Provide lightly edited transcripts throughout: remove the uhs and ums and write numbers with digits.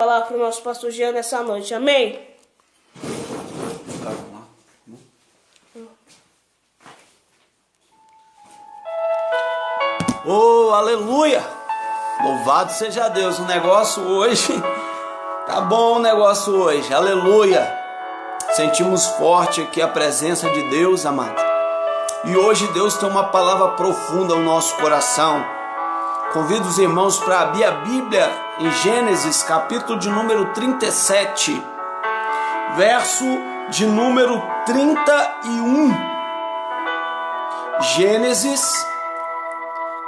Falar para o nosso pastor Jean nessa noite, amém? Oh, aleluia! Louvado seja Deus, o negócio hoje, tá bom o negócio hoje, aleluia! Sentimos forte aqui a presença de Deus, amado. E hoje Deus tem uma palavra profunda no nosso coração. Convido os irmãos para abrir a Bíblia em Gênesis, capítulo de número 37, verso de número 31. Gênesis,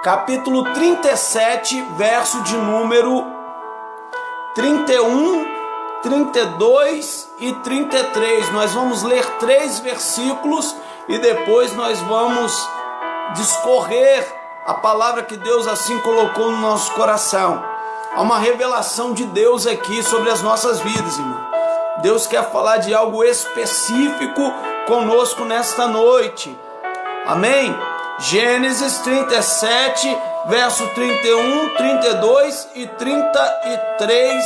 capítulo 37, verso de número 31, 32 e 33. Nós vamos ler 3 versículos e depois nós vamos discorrer a palavra que Deus assim colocou no nosso coração. Há uma revelação de Deus aqui sobre as nossas vidas, irmão. Deus quer falar de algo específico conosco nesta noite. Amém? Gênesis 37, verso 31, 32 e 33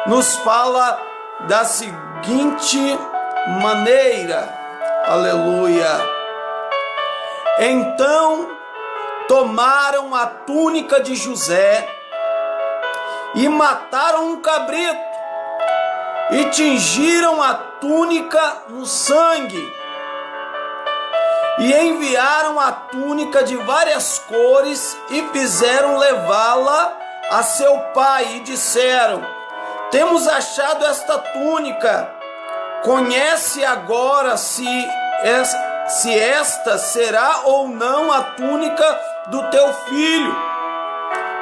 nos fala da seguinte maneira. Aleluia. Então tomaram a túnica de José e mataram um cabrito e tingiram a túnica no sangue e enviaram a túnica de várias cores e fizeram levá-la a seu pai e disseram: temos achado esta túnica, conhece agora se esta será ou não a túnica do teu filho.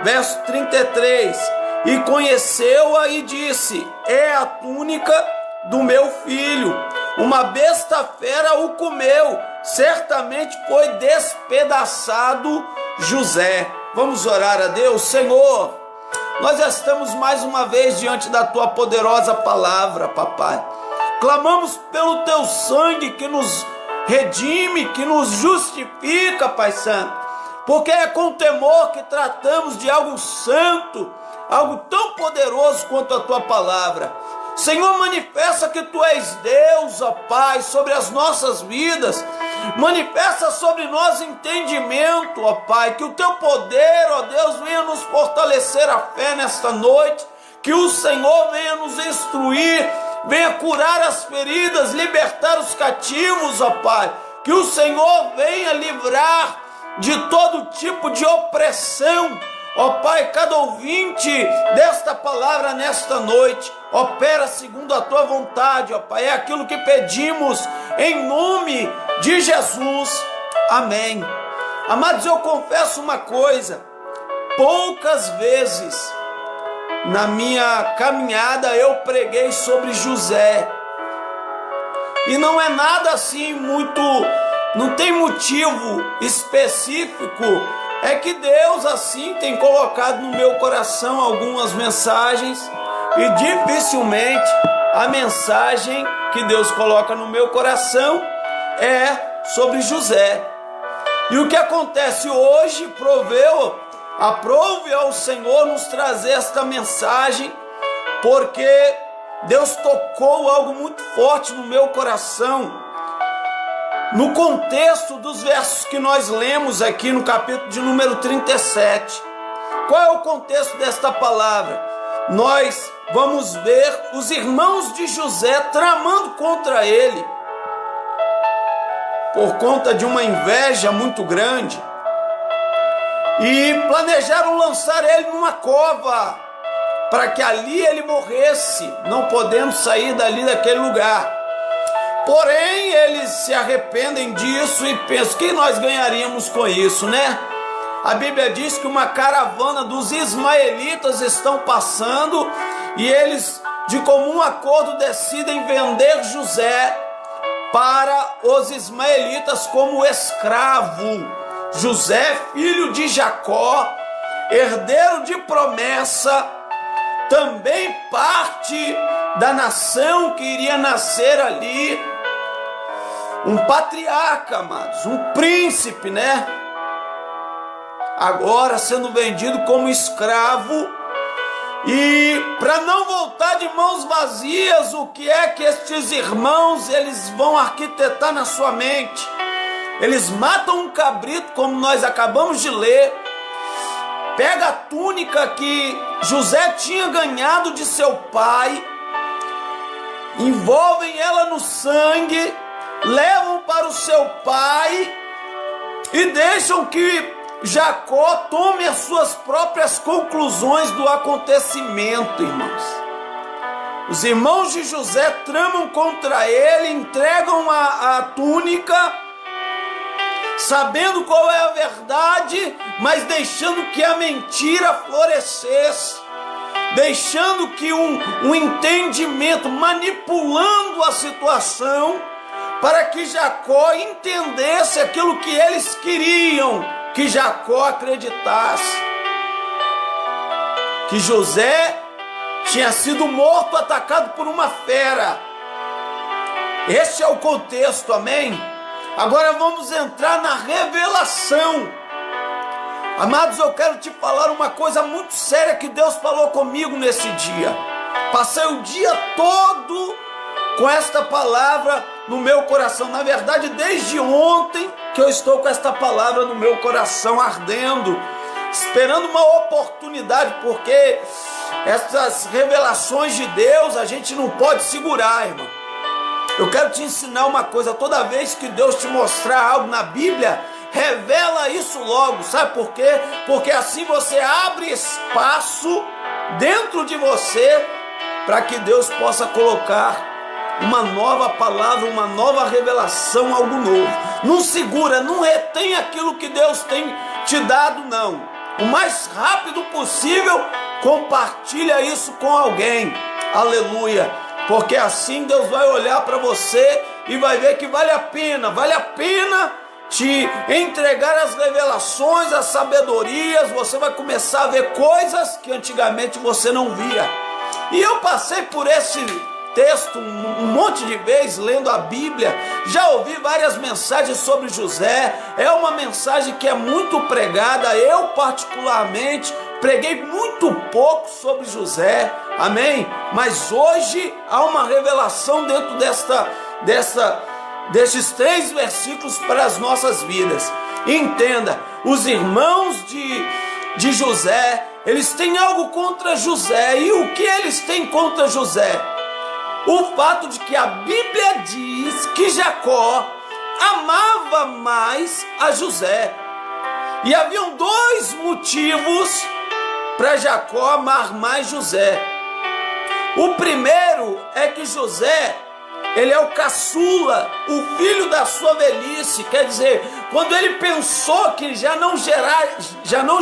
Verso 33, e conheceu-a e disse: é a túnica do meu filho, uma besta fera o comeu, certamente foi despedaçado José. Vamos orar a Deus. Senhor, nós estamos mais uma vez diante da tua poderosa palavra, papai. Clamamos pelo teu sangue que nos redime, que nos justifica, Pai Santo, porque é com temor que tratamos de algo santo, algo tão poderoso quanto a tua palavra. Senhor, manifesta que tu és Deus, ó Pai, sobre as nossas vidas. Manifesta sobre nós entendimento, ó Pai, que o teu poder, ó Deus, venha nos fortalecer a fé nesta noite, que o Senhor venha nos instruir, venha curar as feridas, libertar os cativos, ó Pai, que o Senhor venha livrar de todo tipo de opressão, ó Pai. Cada ouvinte desta palavra nesta noite, opera segundo a tua vontade, ó Pai, é aquilo que pedimos em nome de Jesus, amém. Amados, eu confesso uma coisa: poucas vezes na minha caminhada eu preguei sobre José, e não é nada assim muito, não tem motivo específico, é que Deus assim tem colocado no meu coração algumas mensagens, e dificilmente a mensagem que Deus coloca no meu coração é sobre José. E o que acontece hoje, aprove ao Senhor nos trazer esta mensagem, porque Deus tocou algo muito forte no meu coração, no contexto dos versos que nós lemos aqui no capítulo de número 37. Qual é o contexto desta palavra? Nós vamos ver os irmãos de José tramando contra ele, por conta de uma inveja muito grande, e planejaram lançar ele numa cova, para que ali ele morresse, não podendo sair dali daquele lugar. Porém, eles se arrependem disso e pensam: que nós ganharíamos com isso, né? A Bíblia diz que uma caravana dos ismaelitas estão passando, e eles de comum acordo decidem vender José para os ismaelitas como escravo. José, filho de Jacó, herdeiro de promessa, também parte da nação que iria nascer ali, um patriarca, amados, um príncipe, né? Agora sendo vendido como escravo E para não voltar de mãos vazias, o que é que estes irmãos eles vão arquitetar na sua mente? Eles matam um cabrito, como nós acabamos de ler, pega a túnica que José tinha ganhado de seu pai, envolvem ela no sangue, levam para o seu pai e deixam que Jacó tome as suas próprias conclusões do acontecimento, irmãos. Os irmãos de José tramam contra ele, entregam a túnica, sabendo qual é a verdade, mas deixando que a mentira florescesse, deixando que um entendimento, manipulando a situação, para que Jacó entendesse aquilo que eles queriam que Jacó acreditasse, que José tinha sido morto, atacado por uma fera. Este é o contexto, amém? Agora vamos entrar na revelação. Amados, eu quero te falar uma coisa muito séria que Deus falou comigo nesse dia. Passei o dia todo com esta palavra no meu coração. Na verdade, desde ontem que eu estou com esta palavra no meu coração ardendo, esperando uma oportunidade, porque essas revelações de Deus a gente não pode segurar, irmão. Eu quero te ensinar uma coisa: toda vez que Deus te mostrar algo na Bíblia, revela isso logo. Sabe por quê? Porque assim você abre espaço dentro de você para que Deus possa colocar uma nova palavra, uma nova revelação, algo novo. Não segura, não retém aquilo que Deus tem te dado, não. O mais rápido possível, compartilha isso com alguém. Aleluia. Porque assim Deus vai olhar para você e vai ver que vale a pena te entregar as revelações, as sabedorias. Você vai começar a ver coisas que antigamente você não via. E eu passei por esse texto um monte de vezes lendo a Bíblia, já ouvi várias mensagens sobre José. É uma mensagem que é muito pregada. Eu particularmente preguei muito pouco sobre José, amém? Mas hoje há uma revelação dentro destes 3 versículos para as nossas vidas. Entenda, os irmãos de José, eles têm algo contra José. E o que eles têm contra José? O fato de que a Bíblia diz que Jacó amava mais a José. E haviam 2 motivos para Jacó amar mais José. O primeiro é que José, ele é o caçula, o filho da sua velhice. Quer dizer, quando ele pensou que já não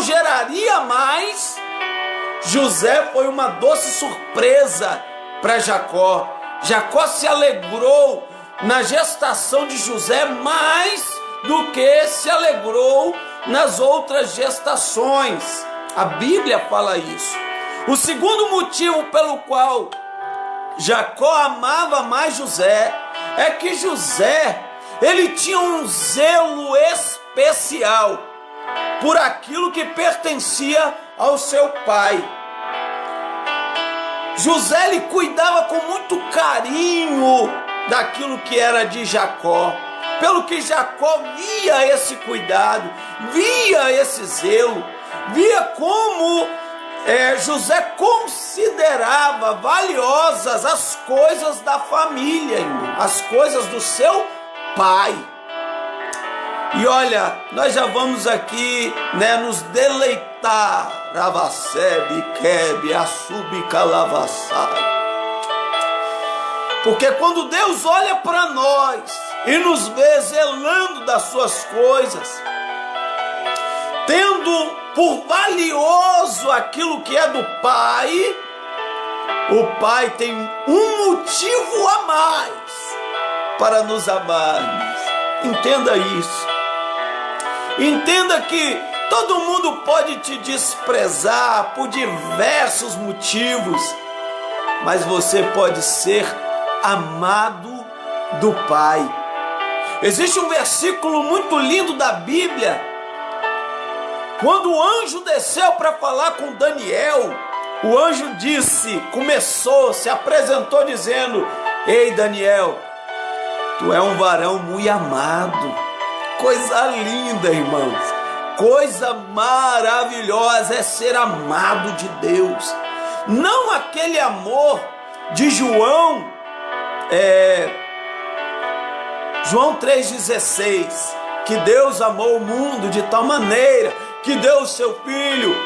geraria mais, José foi uma doce surpresa para Jacó. Jacó se alegrou na gestação de José mais do que se alegrou nas outras gestações. A Bíblia fala isso. O segundo motivo pelo qual Jacó amava mais José é que José, ele tinha um zelo especial por aquilo que pertencia ao seu pai. José, ele cuidava com muito carinho daquilo que era de Jacó. Pelo que Jacó via esse cuidado, via esse zelo, via como José considerava valiosas as coisas da família, irmão, as coisas do seu pai. E olha, nós já vamos aqui, nos deleitar. Ravasebe, Kebe, Assubi, Calavassai. Porque quando Deus olha para nós e nos vê zelando das suas coisas, tendo por valioso aquilo que é do Pai, o Pai tem um motivo a mais para nos amar. Entenda isso. Entenda que todo mundo pode te desprezar por diversos motivos, mas você pode ser amado do Pai. Existe um versículo muito lindo da Bíblia, quando o anjo desceu para falar com Daniel, o anjo se apresentou dizendo: ei, Daniel, tu é um varão muito amado. Coisa linda, irmãos. Coisa maravilhosa é ser amado de Deus. Não aquele amor de João 3,16, que Deus amou o mundo de tal maneira que deu o seu Filho.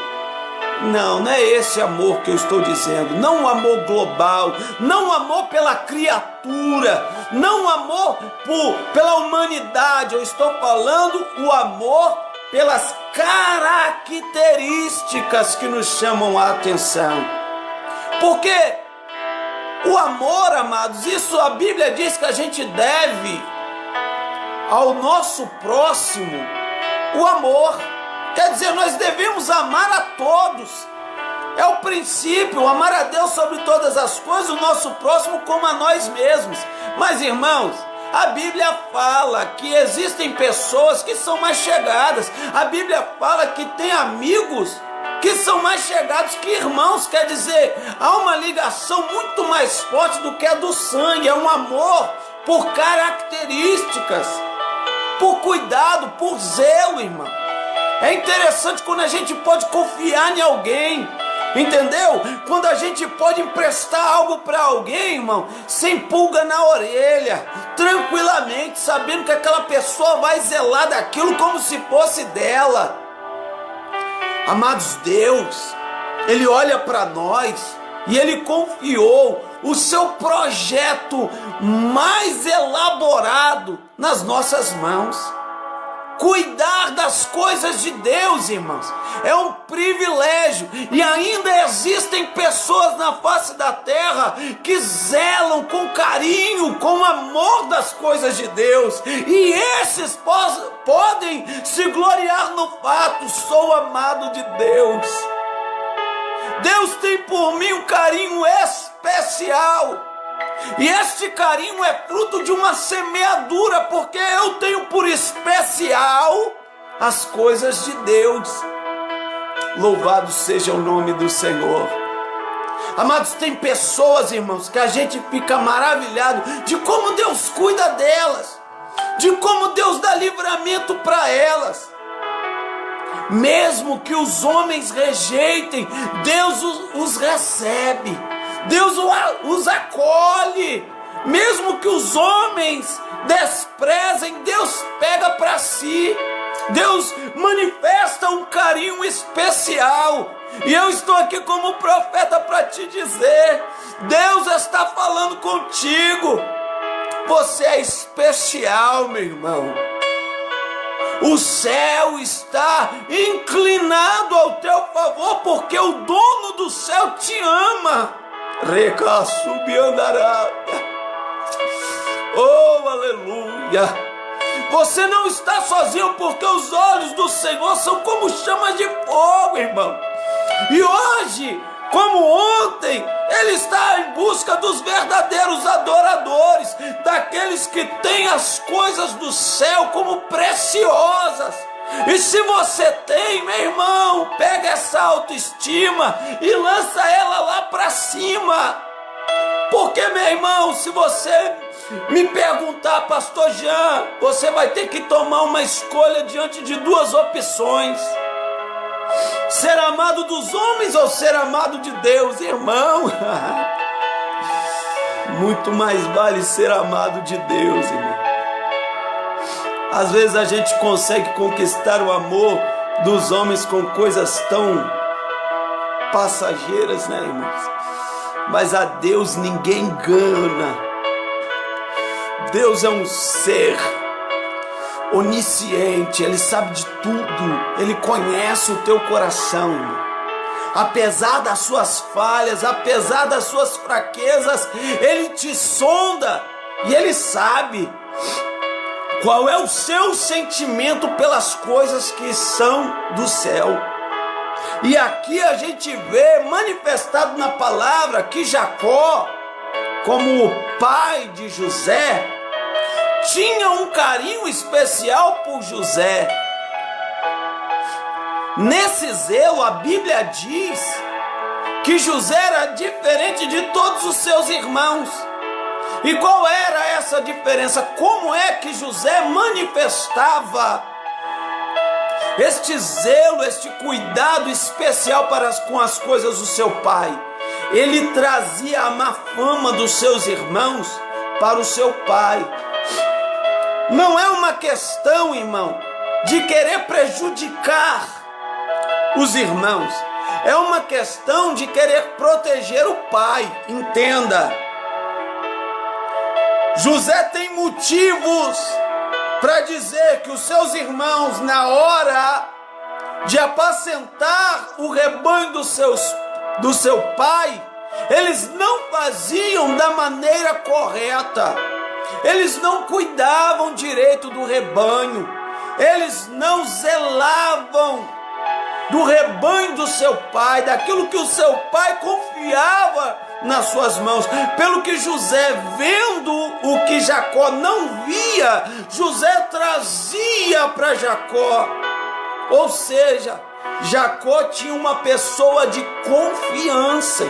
Não é esse amor que eu estou dizendo. Não o amor global, não o amor pela criatura, não o amor pela humanidade. Eu estou falando o amor pelas características que nos chamam a atenção. Porque o amor, amados, isso a Bíblia diz que a gente deve ao nosso próximo o amor. Quer dizer, nós devemos amar a todos. É o princípio, amar a Deus sobre todas as coisas, o nosso próximo como a nós mesmos. Mas, irmãos, a Bíblia fala que existem pessoas que são mais chegadas. A Bíblia fala que tem amigos que são mais chegados que irmãos. Quer dizer, há uma ligação muito mais forte do que a do sangue. É um amor por características, por cuidado, por zelo, irmão. É interessante quando a gente pode confiar em alguém, entendeu? Quando a gente pode emprestar algo para alguém, irmão, sem pulga na orelha, tranquilamente, sabendo que aquela pessoa vai zelar daquilo como se fosse dela. Amados, Deus, Ele olha para nós e Ele confiou o seu projeto mais elaborado nas nossas mãos. Cuidar das coisas de Deus, irmãos, é um privilégio. E ainda existem pessoas na face da terra que zelam com carinho, com amor das coisas de Deus. E esses podem se gloriar no fato: sou amado de Deus. Deus tem por mim um carinho especial. E este carinho é fruto de uma semeadura, porque eu tenho por especial as coisas de Deus. Louvado seja o nome do Senhor. Amados, tem pessoas, irmãos, que a gente fica maravilhado de como Deus cuida delas, de como Deus dá livramento para elas. Mesmo que os homens rejeitem, Deus os recebe, Deus os acolhe. Mesmo que os homens desprezem, Deus pega para si. Deus manifesta um carinho especial. E eu estou aqui como profeta para te dizer: Deus está falando contigo. Você é especial, meu irmão. O céu está inclinado ao teu favor, porque o dono do céu te ama. Recasubiandará. Oh, aleluia. Você não está sozinho, porque os olhos do Senhor são como chamas de fogo, irmão. E hoje, como ontem, Ele está em busca dos verdadeiros adoradores, daqueles que têm as coisas do céu como preciosas. E se você tem, meu irmão, pega essa autoestima e lança ela lá para cima. Porque, meu irmão, se você me perguntar: pastor Jean, você vai ter que tomar uma escolha diante de duas opções: ser amado dos homens ou ser amado de Deus, irmão. Muito mais vale ser amado de Deus, irmão. Às vezes a gente consegue conquistar o amor dos homens com coisas tão passageiras, né, irmãos? Mas a Deus ninguém engana. Deus é um ser onisciente, Ele sabe de tudo, Ele conhece o teu coração, irmão. Apesar das suas falhas, apesar das suas fraquezas, Ele te sonda e Ele sabe qual é o seu sentimento pelas coisas que são do céu. E aqui a gente vê manifestado na palavra que Jacó, como o pai de José, tinha um carinho especial por José. Nesse zelo, a Bíblia diz que José era diferente de todos os seus irmãos. E qual era essa diferença? Como é que José manifestava este zelo, este cuidado especial com as coisas do seu pai? Ele trazia a má fama dos seus irmãos para o seu pai. Não é uma questão, irmão, de querer prejudicar os irmãos. É uma questão de querer proteger o pai. Entenda. José tem motivos para dizer que os seus irmãos, na hora de apacentar o rebanho do seu pai, eles não faziam da maneira correta. Eles não cuidavam direito do rebanho. Eles não zelavam do rebanho do seu pai, daquilo que o seu pai confiava nas suas mãos. Pelo que José, vendo o que Jacó não via, José trazia para Jacó. Ou seja, Jacó tinha uma pessoa de confiança,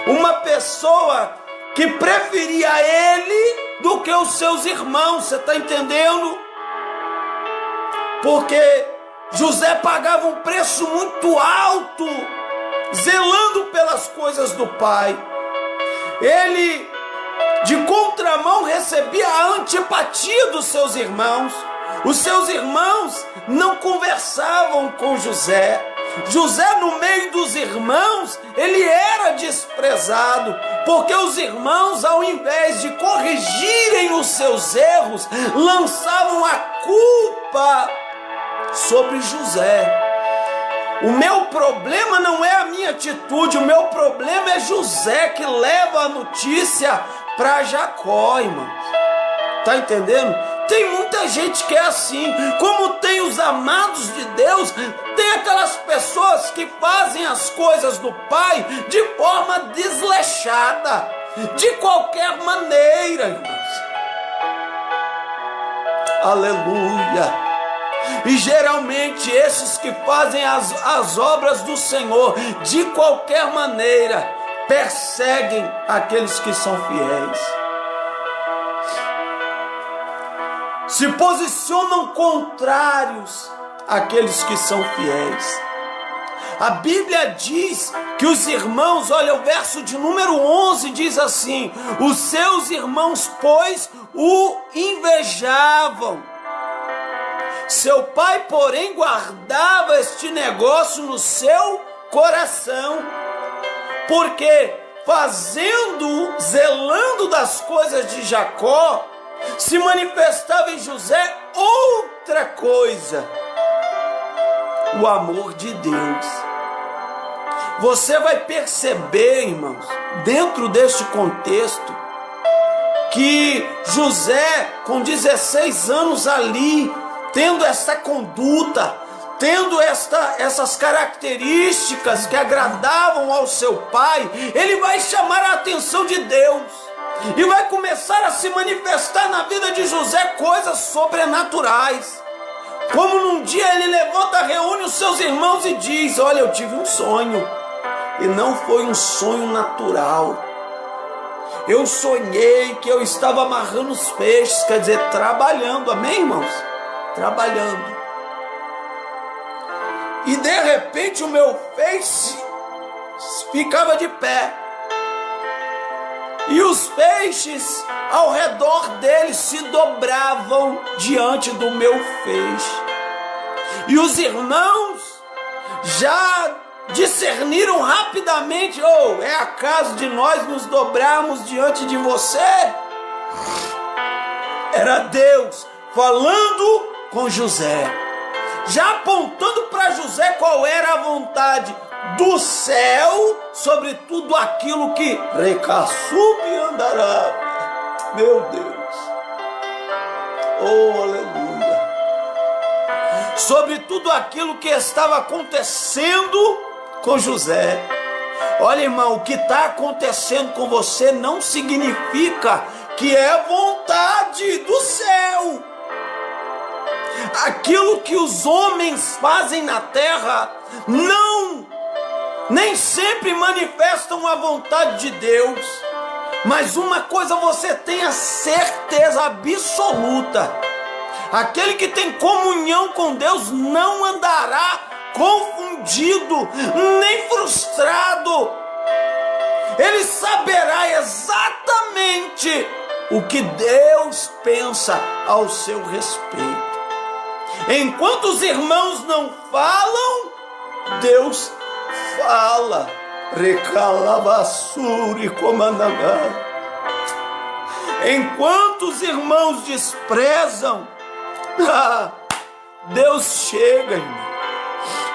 uma pessoa que preferia ele do que os seus irmãos. Você está entendendo? Porque José pagava um preço muito alto, zelando pelas coisas do pai. Ele, de contramão, recebia a antipatia dos seus irmãos. Os seus irmãos não conversavam com José. José, no meio dos irmãos, ele era desprezado, porque os irmãos, ao invés de corrigirem os seus erros, lançavam a culpa sobre José. O meu problema não é a minha atitude, o meu problema é José, que leva a notícia para Jacó, irmãos. Tá entendendo? Tem muita gente que é assim. Como tem os amados de Deus, tem aquelas pessoas que fazem as coisas do Pai de forma desleixada, de qualquer maneira, irmãos. Aleluia. E geralmente esses que fazem as obras do Senhor de qualquer maneira perseguem aqueles que são fiéis. Se posicionam contrários àqueles que são fiéis. A Bíblia diz que os irmãos, olha, o verso de número 11 diz assim: os seus irmãos, pois, o invejavam. Seu pai, porém, guardava este negócio no seu coração, porque zelando das coisas de Jacó, se manifestava em José outra coisa: o amor de Deus. Você vai perceber, irmãos, dentro deste contexto, que José, com 16 anos ali, tendo essa conduta, tendo essas características que agradavam ao seu pai, ele vai chamar a atenção de Deus e vai começar a se manifestar na vida de José coisas sobrenaturais. Como num dia ele levanta, reúne os seus irmãos e diz: olha, eu tive um sonho, e não foi um sonho natural. Eu sonhei que eu estava amarrando os peixes, quer dizer, trabalhando, amém, irmãos? Trabalhando. E de repente o meu feixe ficava de pé, e os peixes ao redor dele se dobravam diante do meu feixe. E os irmãos já discerniram rapidamente: é acaso de nós nos dobrarmos diante de você? Era Deus falando com José, já apontando para José qual era a vontade do céu sobre tudo aquilo que recaçube andará. Meu Deus, aleluia. Sobre tudo aquilo que estava acontecendo com José. Olha, irmão, o que está acontecendo com você não significa que é vontade do céu. Aquilo que os homens fazem na terra não nem sempre manifestam a vontade de Deus, mas uma coisa você tem a certeza absoluta: aquele que tem comunhão com Deus não andará confundido, nem frustrado. Ele saberá exatamente o que Deus pensa ao seu respeito. Enquanto os irmãos não falam, Deus fala. Recalabassuri comandamá. Enquanto os irmãos desprezam, Deus chega, irmão.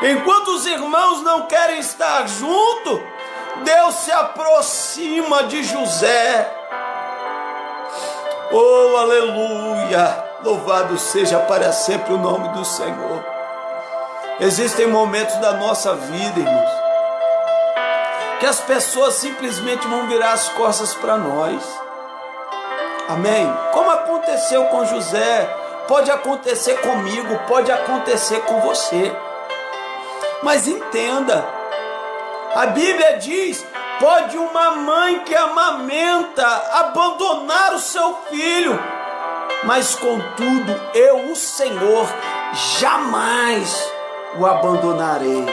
Enquanto os irmãos não querem estar junto, Deus se aproxima de José. Oh, aleluia! Louvado seja para sempre o nome do Senhor. Existem momentos da nossa vida, irmãos, que as pessoas simplesmente vão virar as costas para nós. Amém? Como aconteceu com José, pode acontecer comigo, pode acontecer com você. Mas entenda, a Bíblia diz: pode uma mãe que amamenta abandonar o seu filho, mas contudo eu, o Senhor, jamais o abandonarei.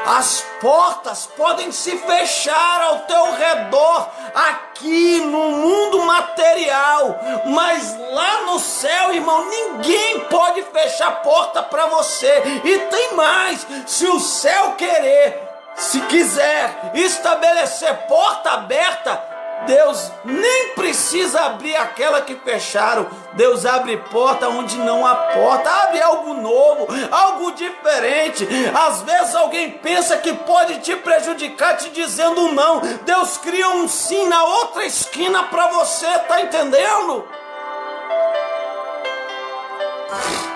As portas podem se fechar ao teu redor aqui no mundo material, mas lá no céu, irmão, ninguém pode fechar a porta para você. E tem mais: se o céu querer, se quiser estabelecer porta aberta, Deus nem precisa abrir aquela que fecharam. Deus abre porta onde não há porta, abre algo novo, algo diferente. Às vezes alguém pensa que pode te prejudicar te dizendo não. Deus cria um sim na outra esquina para você, tá entendendo?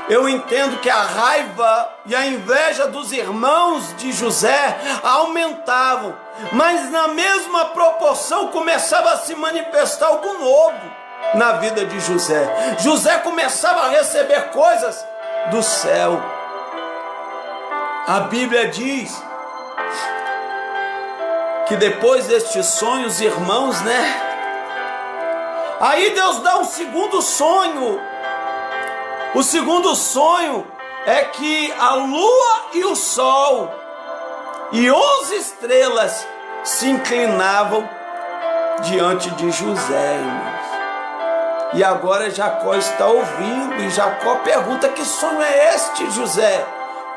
Eu entendo que a raiva e a inveja dos irmãos de José aumentavam, mas na mesma proporção começava a se manifestar algo novo na vida de José. José começava a receber coisas do céu. A Bíblia diz que depois destes sonhos, os irmãos, aí Deus dá um segundo sonho. O segundo sonho é que a lua e o sol e 11 estrelas se inclinavam diante de José, irmãos. E agora Jacó está ouvindo, e Jacó pergunta: que sonho é este, José?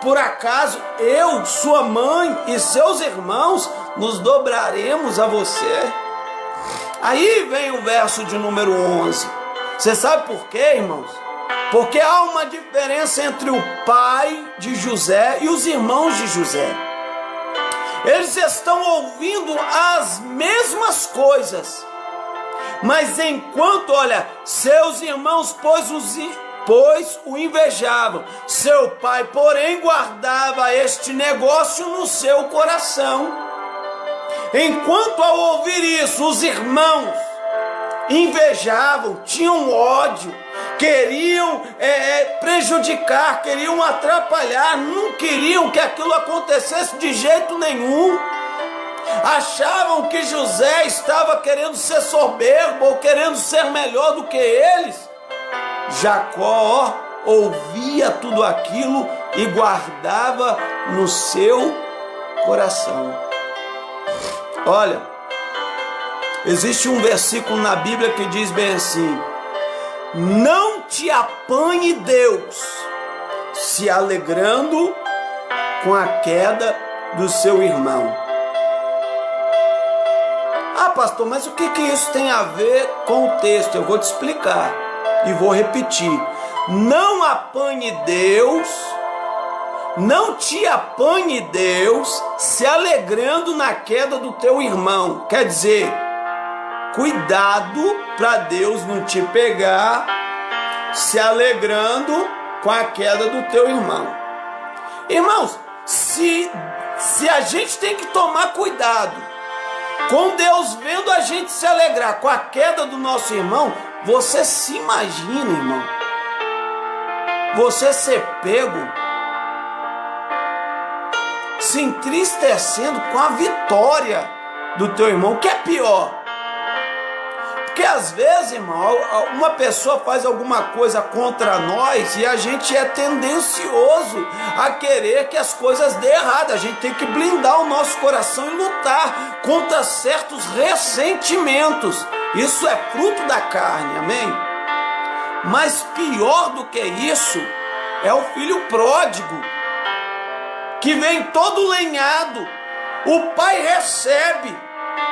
Por acaso eu, sua mãe e seus irmãos nos dobraremos a você? Aí vem o verso de número 11. Você sabe por quê, irmãos? Porque há uma diferença entre o pai de José e os irmãos de José. Eles estão ouvindo as mesmas coisas, mas enquanto, seus irmãos, pois o invejavam, seu pai, porém, guardava este negócio no seu coração. Enquanto, ao ouvir isso, os irmãos invejavam, tinham ódio, queriam prejudicar, queriam atrapalhar, não queriam que aquilo acontecesse de jeito nenhum. Achavam que José estava querendo ser soberbo ou querendo ser melhor do que eles. Jacó ouvia tudo aquilo e guardava no seu coração. Olha, existe um versículo na Bíblia que diz bem assim: não te apanhe Deus se alegrando com a queda do seu irmão. Ah, pastor, mas o que isso tem a ver com o texto? Eu vou te explicar e vou repetir. Não apanhe Deus, não te apanhe Deus se alegrando na queda do teu irmão. Quer dizer, cuidado para Deus não te pegar se alegrando com a queda do teu irmão. Irmãos, se a gente tem que tomar cuidado com Deus vendo a gente se alegrar com a queda do nosso irmão, você se imagina, irmão, você ser pego se entristecendo com a vitória do teu irmão, que é pior. Porque às vezes, irmão, uma pessoa faz alguma coisa contra nós e a gente é tendencioso a querer que as coisas dêem errado. A gente tem que blindar o nosso coração e lutar contra certos ressentimentos. Isso é fruto da carne, amém? Mas pior do que isso é o filho pródigo, que vem todo lenhado. O pai recebe,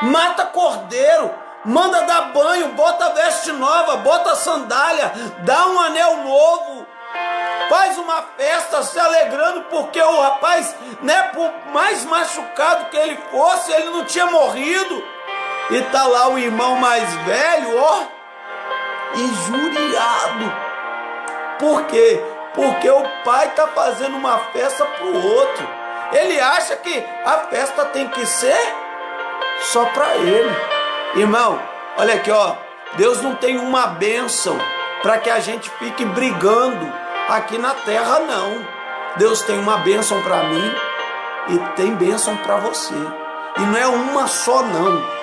mata cordeiro, manda dar banho, bota veste nova, bota sandália, dá um anel novo, faz uma festa se alegrando porque o rapaz, né, por mais machucado que ele fosse, ele não tinha morrido. E tá lá o irmão mais velho, ó, injuriado. Por quê? Porque o pai tá fazendo uma festa pro outro. Ele acha que a festa tem que ser só para ele. Irmão, olha aqui, ó. Deus não tem uma bênção para que a gente fique brigando aqui na terra, não. Deus tem uma bênção para mim e tem bênção para você. E não é uma só, não.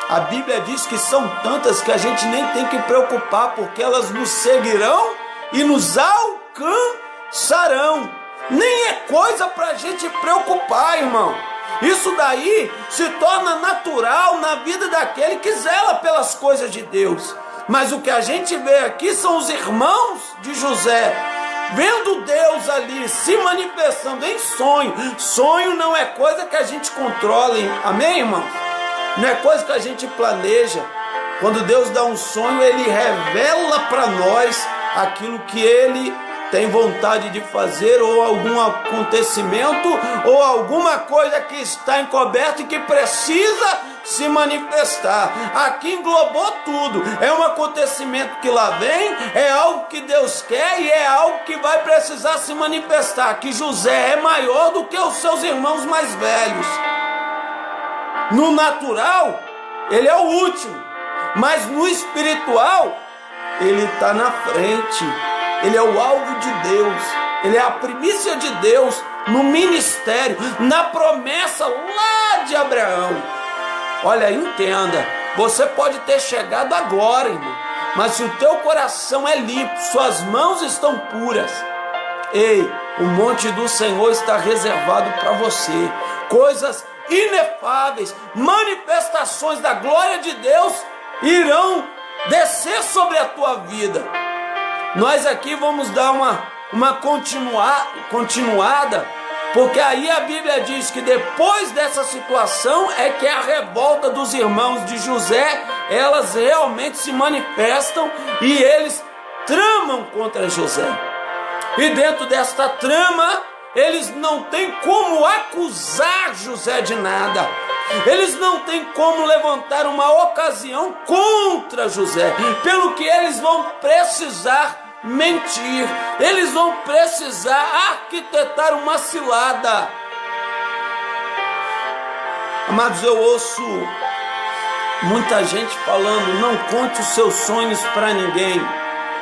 A Bíblia diz que são tantas que a gente nem tem que preocupar, porque elas nos seguirão e nos alcançarão. Nem é coisa para a gente preocupar, irmão. Isso daí se torna natural na vida daquele que zela pelas coisas de Deus. Mas o que a gente vê aqui são os irmãos de José, vendo Deus ali se manifestando em sonho. Sonho não é coisa que a gente controle, amém, irmão? Não é coisa que a gente planeja. Quando Deus dá um sonho, Ele revela para nós aquilo que Ele tem vontade de fazer, ou algum acontecimento, ou alguma coisa que está encoberta e que precisa se manifestar. Aqui englobou tudo. É um acontecimento que lá vem, é algo que Deus quer e é algo que vai precisar se manifestar. Que José é maior do que os seus irmãos mais velhos. No natural, ele é o último, mas no espiritual, ele está na frente. Ele é o alvo de Deus, ele é a primícia de Deus no ministério, na promessa lá de Abraão. Olha, entenda, você pode ter chegado agora, irmão, mas se o teu coração é limpo, suas mãos estão puras, ei, o monte do Senhor está reservado para você. Coisas inefáveis, manifestações da glória de Deus irão descer sobre a tua vida. Nós aqui vamos dar uma continuada, porque aí a Bíblia diz que depois dessa situação é que a revolta dos irmãos de José, elas realmente se manifestam e eles tramam contra José. E dentro desta trama, eles não têm como acusar José de nada. Eles não têm como levantar uma ocasião contra José, pelo que eles vão precisar mentir, eles vão precisar arquitetar uma cilada. Amados, eu ouço muita gente falando: não conte os seus sonhos para ninguém,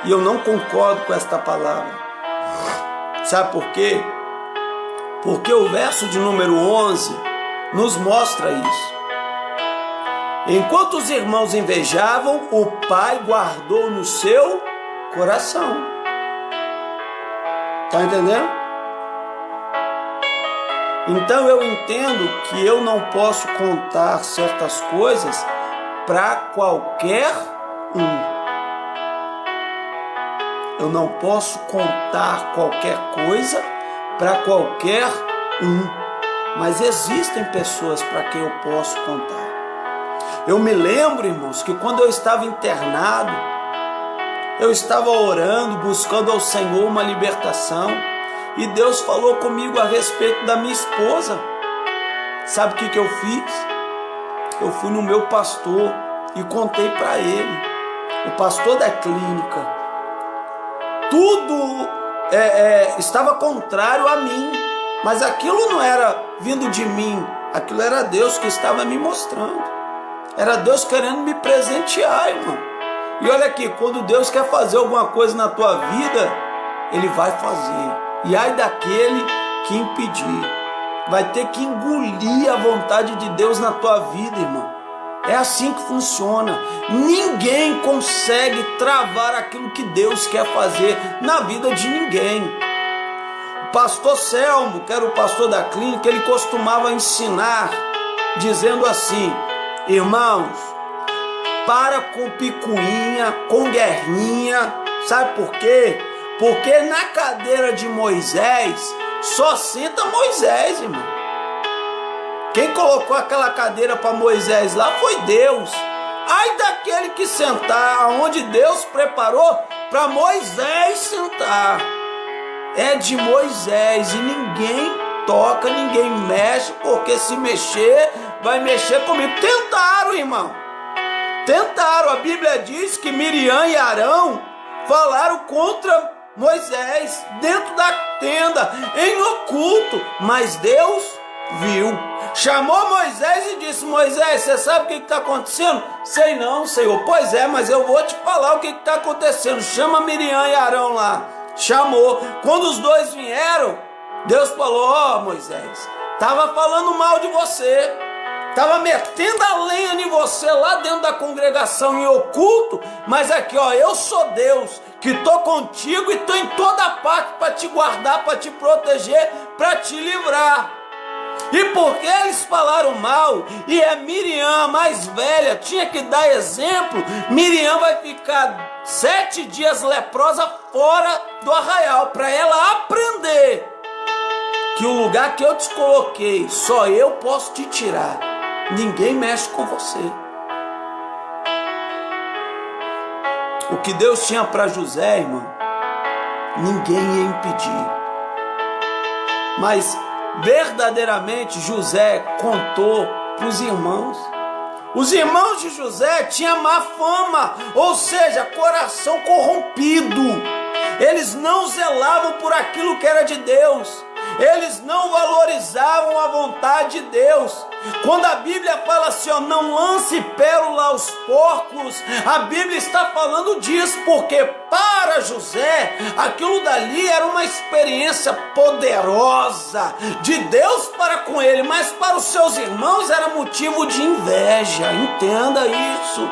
e eu não concordo com esta palavra. Sabe por quê? Porque o verso de número 11 nos mostra isso. Enquanto os irmãos invejavam, o pai guardou no seu coração. Tá entendendo? Então eu entendo que eu não posso contar certas coisas para qualquer um. Eu não posso contar qualquer coisa para qualquer um. Mas existem pessoas para quem eu posso contar. Eu me lembro, irmãos, que quando eu estava internado, eu estava orando, buscando ao Senhor uma libertação, e Deus falou comigo a respeito da minha esposa. Sabe o que eu fiz? Eu fui no meu pastor e contei para ele, o pastor da clínica. Tudo estava contrário a mim, mas aquilo não era vindo de mim, aquilo era Deus que estava me mostrando. Era Deus querendo me presentear, irmão. E olha aqui, quando Deus quer fazer alguma coisa na tua vida, Ele vai fazer. E ai daquele que impedir. vai ter que engolir a vontade de Deus na tua vida, irmão. É assim que funciona. Ninguém consegue travar aquilo que Deus quer fazer na vida de ninguém. O pastor Selmo, que era o pastor da clínica, ele costumava ensinar dizendo assim: irmãos, para com picuinha, com guerrinha. Sabe por quê? Porque na cadeira de Moisés só senta Moisés, irmão. Quem colocou aquela cadeira para Moisés lá foi Deus. Ai daquele que sentar onde Deus preparou para Moisés sentar. É de Moisés e ninguém toca, ninguém mexe, porque se mexer, vai mexer comigo. Tentaram, irmão. Tentaram. A Bíblia diz que Miriam e Arão falaram contra Moisés dentro da tenda, em oculto, mas Deus viu. Chamou Moisés e disse: Moisés, você sabe o que está acontecendo? Sei não, Senhor. Pois é, mas eu vou te falar o que está acontecendo. Chama Miriam e Arão lá. Chamou. Quando os dois vieram, Deus falou: ó, Moisés, estava falando mal de você, estava metendo a lenha em você lá dentro da congregação em oculto, mas aqui, ó, eu sou Deus que estou contigo e estou em toda parte para te guardar, para te proteger, para te livrar. E porque eles falaram mal, e a Miriam, mais velha, tinha que dar exemplo, Miriam vai ficar 7 dias leprosa fora do arraial, para ela aprender que o lugar que eu te coloquei, só eu posso te tirar. Ninguém mexe com você. O que Deus tinha para José, irmão, ninguém ia impedir. Mas verdadeiramente José contou para os irmãos. Os irmãos de José tinham má fama, ou seja, coração corrompido. Eles não zelavam por aquilo que era de Deus. Eles não valorizavam a vontade de Deus. Quando a Bíblia fala assim, ó, não lance pérola aos porcos, a Bíblia está falando disso, porque para José, aquilo dali era uma experiência poderosa de Deus para com ele, mas para os seus irmãos era motivo de inveja. Entenda isso.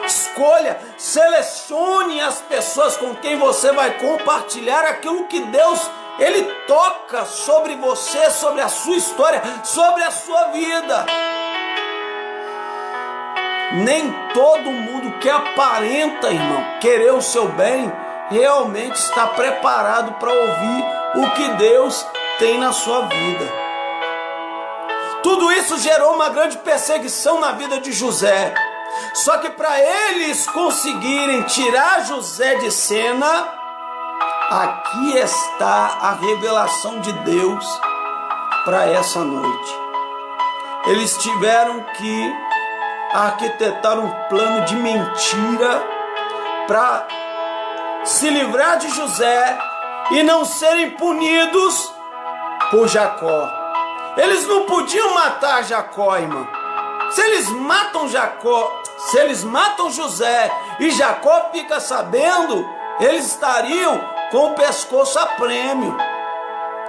Escolha, selecione as pessoas com quem você vai compartilhar aquilo que Deus Ele toca sobre você, sobre a sua história, sobre a sua vida. Nem todo mundo que aparenta, irmão, querer o seu bem, realmente está preparado para ouvir o que Deus tem na sua vida. Tudo isso gerou uma grande perseguição na vida de José. Só que para eles conseguirem tirar José de cena, aqui está a revelação de Deus para essa noite. Eles tiveram que arquitetar um plano de mentira para se livrar de José e não serem punidos por Jacó. Eles não podiam matar Jacó, irmão. Se eles matam José e Jacó fica sabendo, eles estariam com o pescoço a prêmio.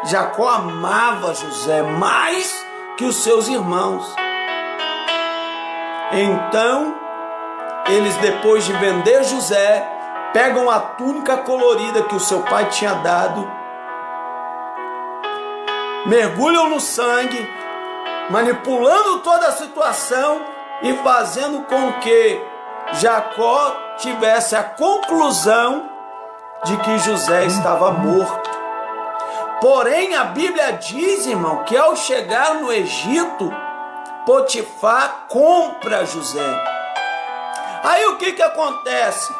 Jacó amava José mais que os seus irmãos. Então, eles, depois de vender José, pegam a túnica colorida que o seu pai tinha dado, mergulham no sangue, manipulando toda a situação e fazendo com que Jacó tivesse a conclusão de que José estava morto. Porém, a Bíblia diz, irmão, que ao chegar no Egito, Potifar compra José. Aí o que acontece?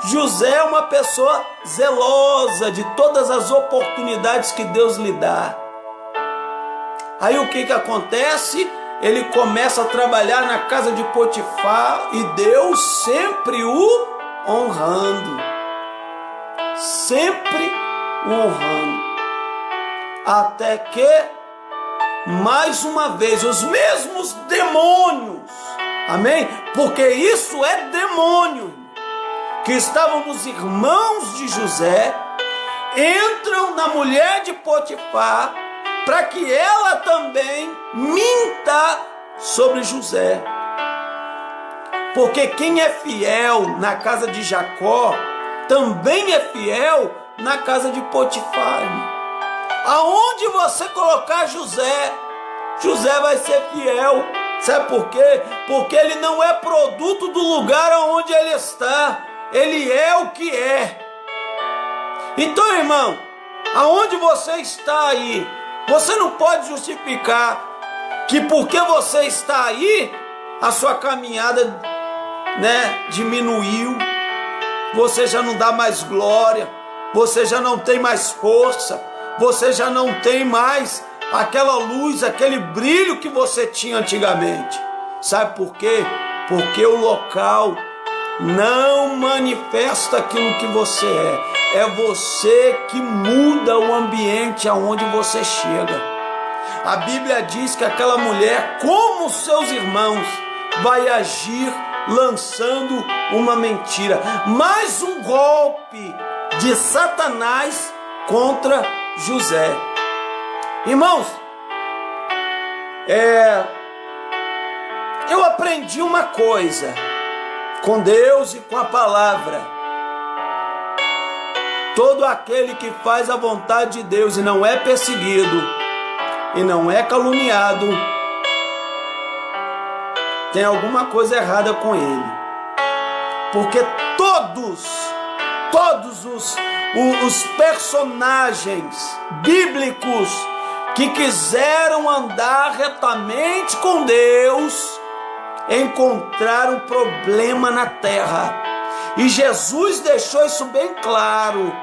José é uma pessoa zelosa de todas as oportunidades que Deus lhe dá. Aí o que acontece? Ele começa a trabalhar na casa de Potifar e Deus sempre o honrando. Sempre o honrando. Até que, mais uma vez, os mesmos demônios, amém? Porque isso é demônio, que estavam nos irmãos de José, entram na mulher de Potifar para que ela também minta sobre José. Porque quem é fiel na casa de Jacó, também é fiel na casa de Potifar. Aonde você colocar José, José vai ser fiel. Sabe por quê? Porque ele não é produto do lugar onde ele está. Ele é o que é. Então, irmão, aonde você está aí, você não pode justificar que porque você está aí, a sua caminhada, diminuiu. Você já não dá mais glória. Você já não tem mais força. Você já não tem mais aquela luz, aquele brilho que você tinha antigamente. Sabe por quê? Porque o local não manifesta aquilo que você é. É você que muda o ambiente aonde você chega. A Bíblia diz que aquela mulher, como seus irmãos, vai agir lançando uma mentira. Mais um golpe de Satanás contra José. Irmãos, eu aprendi uma coisa com Deus e com a palavra. Todo aquele que faz a vontade de Deus e não é perseguido e não é caluniado, tem alguma coisa errada com ele. Porque todos os personagens bíblicos que quiseram andar retamente com Deus encontraram problema na terra. E Jesus deixou isso bem claro.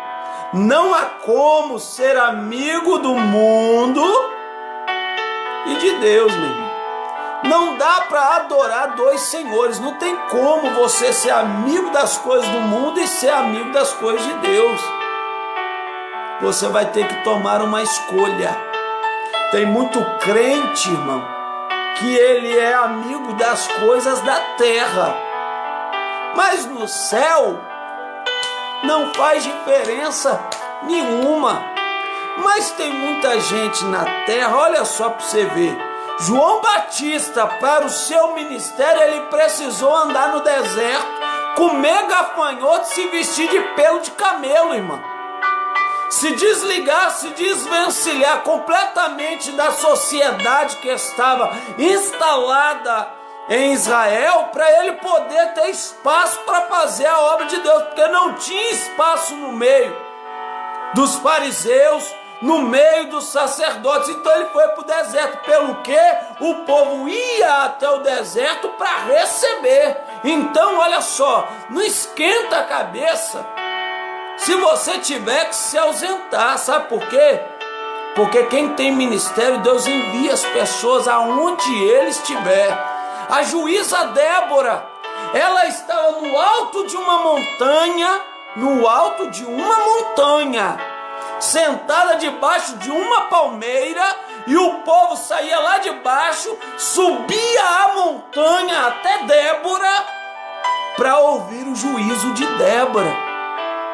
Não há como ser amigo do mundo e de Deus, meu irmão. Não dá para adorar dois senhores. Não tem como você ser amigo das coisas do mundo e ser amigo das coisas de Deus. Você vai ter que tomar uma escolha. Tem muito crente, irmão, que ele é amigo das coisas da terra. Mas no céu não faz diferença nenhuma. Mas tem muita gente na terra, olha só para você ver. João Batista, para o seu ministério, ele precisou andar no deserto, comer gafanhoto, se vestir de pelo de camelo, irmão. Se desligar, se desvencilhar completamente da sociedade que estava instalada em Israel, para ele poder ter espaço para fazer a obra de Deus, porque não tinha espaço no meio dos fariseus, no meio dos sacerdotes. Então ele foi para o deserto. Pelo que o povo ia até o deserto para receber. Então olha só, não esquenta a cabeça se você tiver que se ausentar. Sabe por quê? Porque quem tem ministério, Deus envia as pessoas aonde ele estiver. A juíza Débora, ela estava no alto de uma montanha, sentada debaixo de uma palmeira, e o povo saía lá de baixo, subia a montanha até Débora para ouvir o juízo de Débora,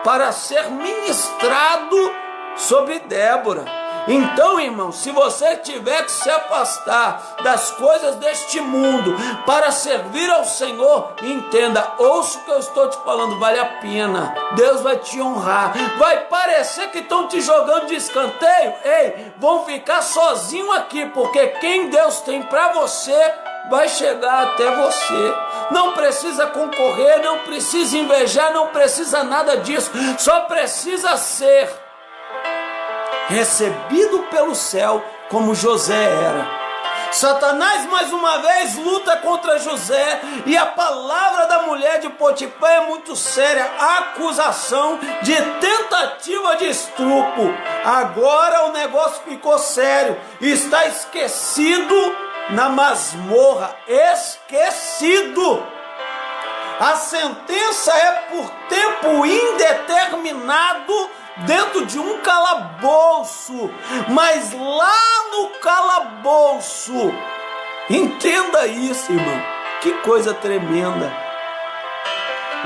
para ser ministrado sobre Débora. Então, irmão, se você tiver que se afastar das coisas deste mundo para servir ao Senhor, entenda, ouça o que eu estou te falando, vale a pena. Deus vai te honrar. Vai parecer que estão te jogando de escanteio. Ei, vão ficar sozinho aqui, porque quem Deus tem para você vai chegar até você. Não precisa concorrer, não precisa invejar, não precisa nada disso. Só precisa ser recebido pelo céu como José era. Satanás mais uma vez luta contra José, e a palavra da mulher de Potifar é muito séria. A acusação de tentativa de estupro. Agora o negócio ficou sério. Está esquecido na masmorra. Esquecido. A sentença é por tempo indeterminado dentro de um calabouço, mas lá no calabouço, entenda isso, irmão, que coisa tremenda.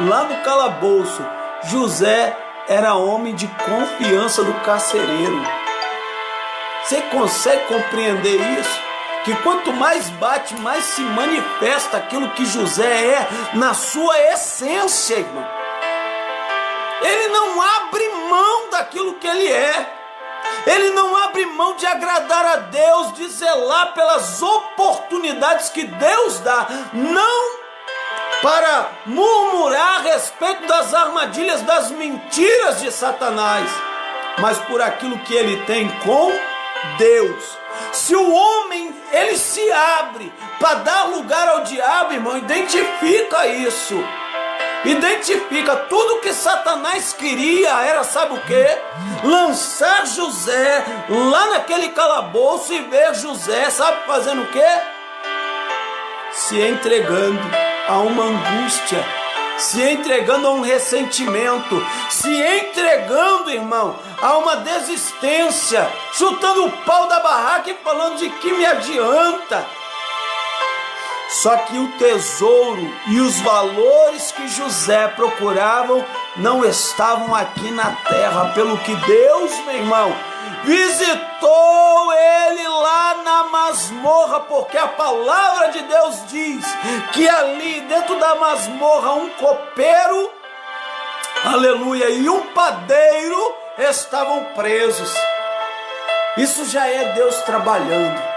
Lá no calabouço, José era homem de confiança do carcereiro. Você consegue compreender isso? Que quanto mais bate, mais se manifesta aquilo que José é na sua essência, irmão. Ele não abre mão daquilo que ele é. Ele não abre mão de agradar a Deus, de zelar pelas oportunidades que Deus dá. Não para murmurar a respeito das armadilhas, das mentiras de Satanás, mas por aquilo que ele tem com Deus. Se o homem, ele se abre para dar lugar ao diabo, irmão, identifica isso. Identifica tudo que Satanás queria, era, sabe o quê? Lançar José lá naquele calabouço e ver José, sabe fazendo o quê? Se entregando a uma angústia, se entregando a um ressentimento, se entregando, irmão, a uma desistência, chutando o pau da barraca e falando de que me adianta. Só que o tesouro e os valores que José procuravam não estavam aqui na terra, pelo que Deus, meu irmão, visitou ele lá na masmorra, porque a palavra de Deus diz que ali dentro da masmorra um copeiro, aleluia, e um padeiro estavam presos. Isso já é Deus trabalhando.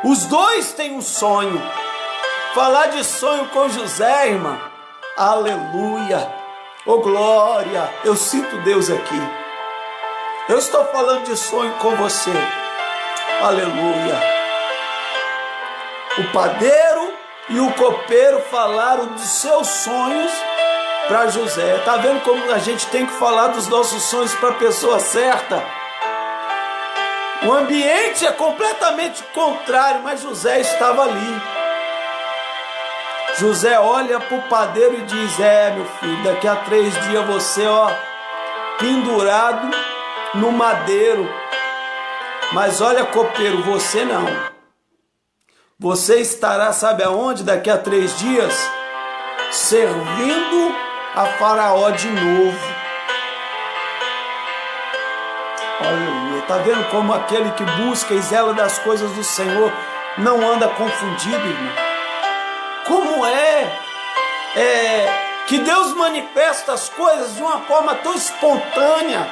Os dois têm um sonho. Falar de sonho com José, irmã, aleluia, oh glória, eu sinto Deus aqui. Eu estou falando de sonho com você, aleluia. O padeiro e o copeiro falaram dos seus sonhos para José. Está vendo como a gente tem que falar dos nossos sonhos para a pessoa certa? O ambiente é completamente contrário, mas José estava ali. José olha para o padeiro e diz: meu filho, daqui a 3 dias você, pendurado no madeiro. Mas olha, copeiro, você não. Você estará, sabe aonde, daqui a 3 dias? Servindo a Faraó de novo. Aleluia. Está vendo como aquele que busca e zela das coisas do Senhor não anda confundido, irmão? Como que Deus manifesta as coisas de uma forma tão espontânea.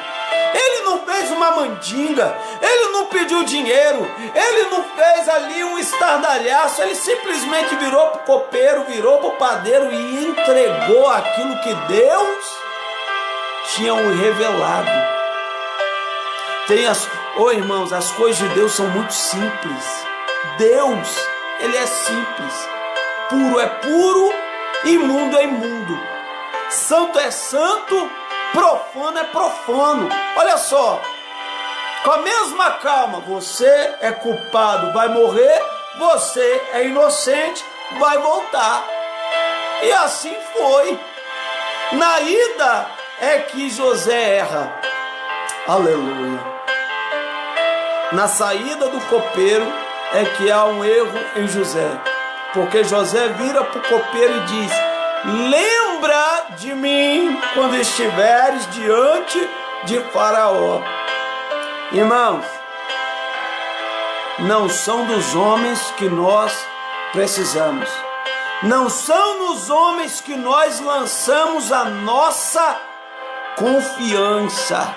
Ele não fez uma mandinga, ele não pediu dinheiro, ele não fez ali um estardalhaço, ele simplesmente virou para o copeiro, virou para o padeiro e entregou aquilo que Deus tinha revelado. Irmãos, as coisas de Deus são muito simples. Deus, ele é simples. Puro é puro, imundo é imundo. Santo é santo, profano é profano. Olha só, com a mesma calma, você é culpado, vai morrer, você é inocente, vai voltar. E assim foi. Na ida é que José erra. Aleluia. Na saída do copeiro é que há um erro em José, porque José vira para o copeiro e diz: lembra de mim quando estiveres diante de Faraó. Irmãos, não são dos homens que nós precisamos, não são nos homens que nós lançamos a nossa confiança.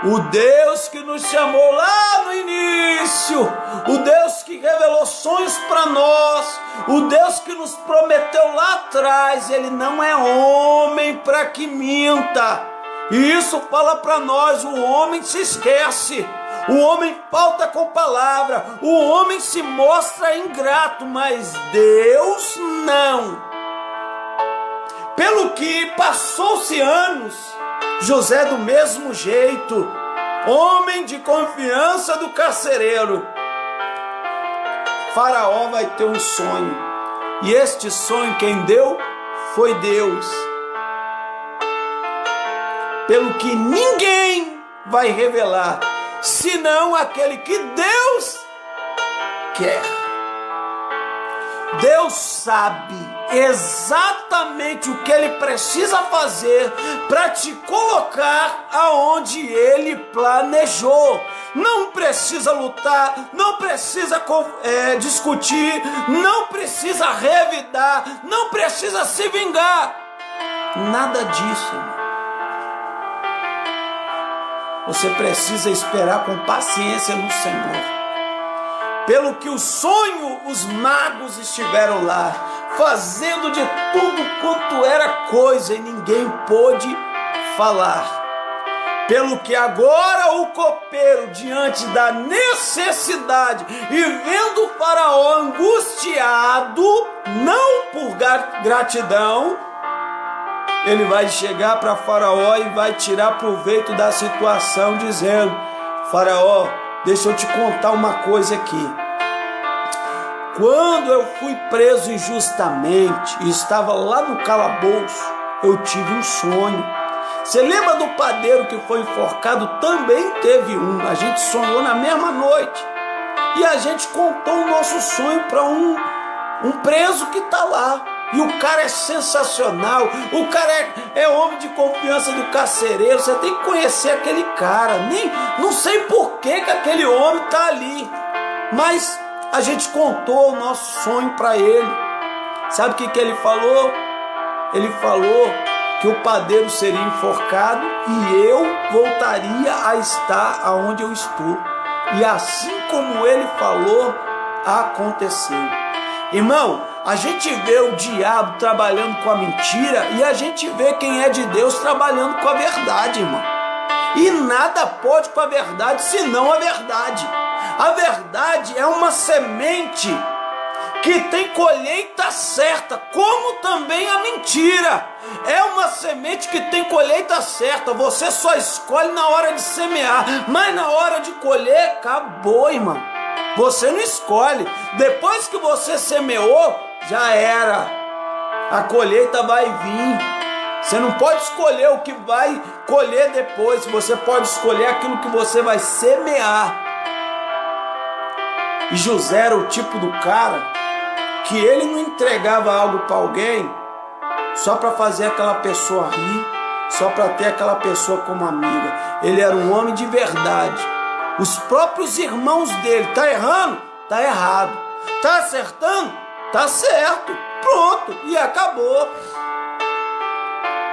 O Deus que nos chamou lá no início, o Deus que revelou sonhos para nós, o Deus que nos prometeu lá atrás, ele não é homem para que minta. E isso fala para nós: o homem se esquece, o homem falta com palavra, o homem se mostra ingrato, mas Deus não. Pelo que passou-se anos, José do mesmo jeito, homem de confiança do carcereiro. Faraó vai ter um sonho, e este sonho quem deu foi Deus. Pelo que ninguém vai revelar, senão aquele que Deus quer. Deus sabe exatamente o que Ele precisa fazer para te colocar aonde Ele planejou. Não precisa lutar, não precisa discutir, não precisa revidar, não precisa se vingar. Nada disso, irmão. Você precisa esperar com paciência no Senhor. Pelo que o sonho, os magos estiveram lá, fazendo de tudo quanto era coisa, e ninguém pôde falar. Pelo que agora o copeiro, diante da necessidade, e vendo o faraó angustiado, não por gratidão, ele vai chegar para faraó e vai tirar proveito da situação, dizendo: faraó, deixa eu te contar uma coisa aqui. Quando eu fui preso injustamente e estava lá no calabouço, eu tive um sonho. Você lembra do padeiro que foi enforcado? Também teve um. A gente sonhou na mesma noite. E a gente contou o nosso sonho para um preso que está lá. E o cara é sensacional. O cara é homem de confiança do carcereiro. Você tem que conhecer aquele cara. Não sei por que aquele homem está ali. Mas a gente contou o nosso sonho para ele. Sabe o que ele falou? Ele falou que o padeiro seria enforcado e eu voltaria a estar aonde eu estou. E assim como ele falou, aconteceu. Irmão, a gente vê o diabo trabalhando com a mentira e a gente vê quem é de Deus trabalhando com a verdade, irmão. E nada pode com a verdade senão a verdade. A verdade é uma semente que tem colheita certa, como também a mentira. É uma semente que tem colheita certa. Você só escolhe na hora de semear, mas na hora de colher, acabou, irmão. Você não escolhe. Depois que você semeou, já era. A colheita vai vir. Você não pode escolher o que vai colher depois. Você pode escolher aquilo que você vai semear. E José era o tipo do cara que ele não entregava algo para alguém só para fazer aquela pessoa rir, só para ter aquela pessoa como amiga. Ele era um homem de verdade. Os próprios irmãos dele, tá errando? Tá errado. Tá acertando? Tá certo. Pronto, e acabou.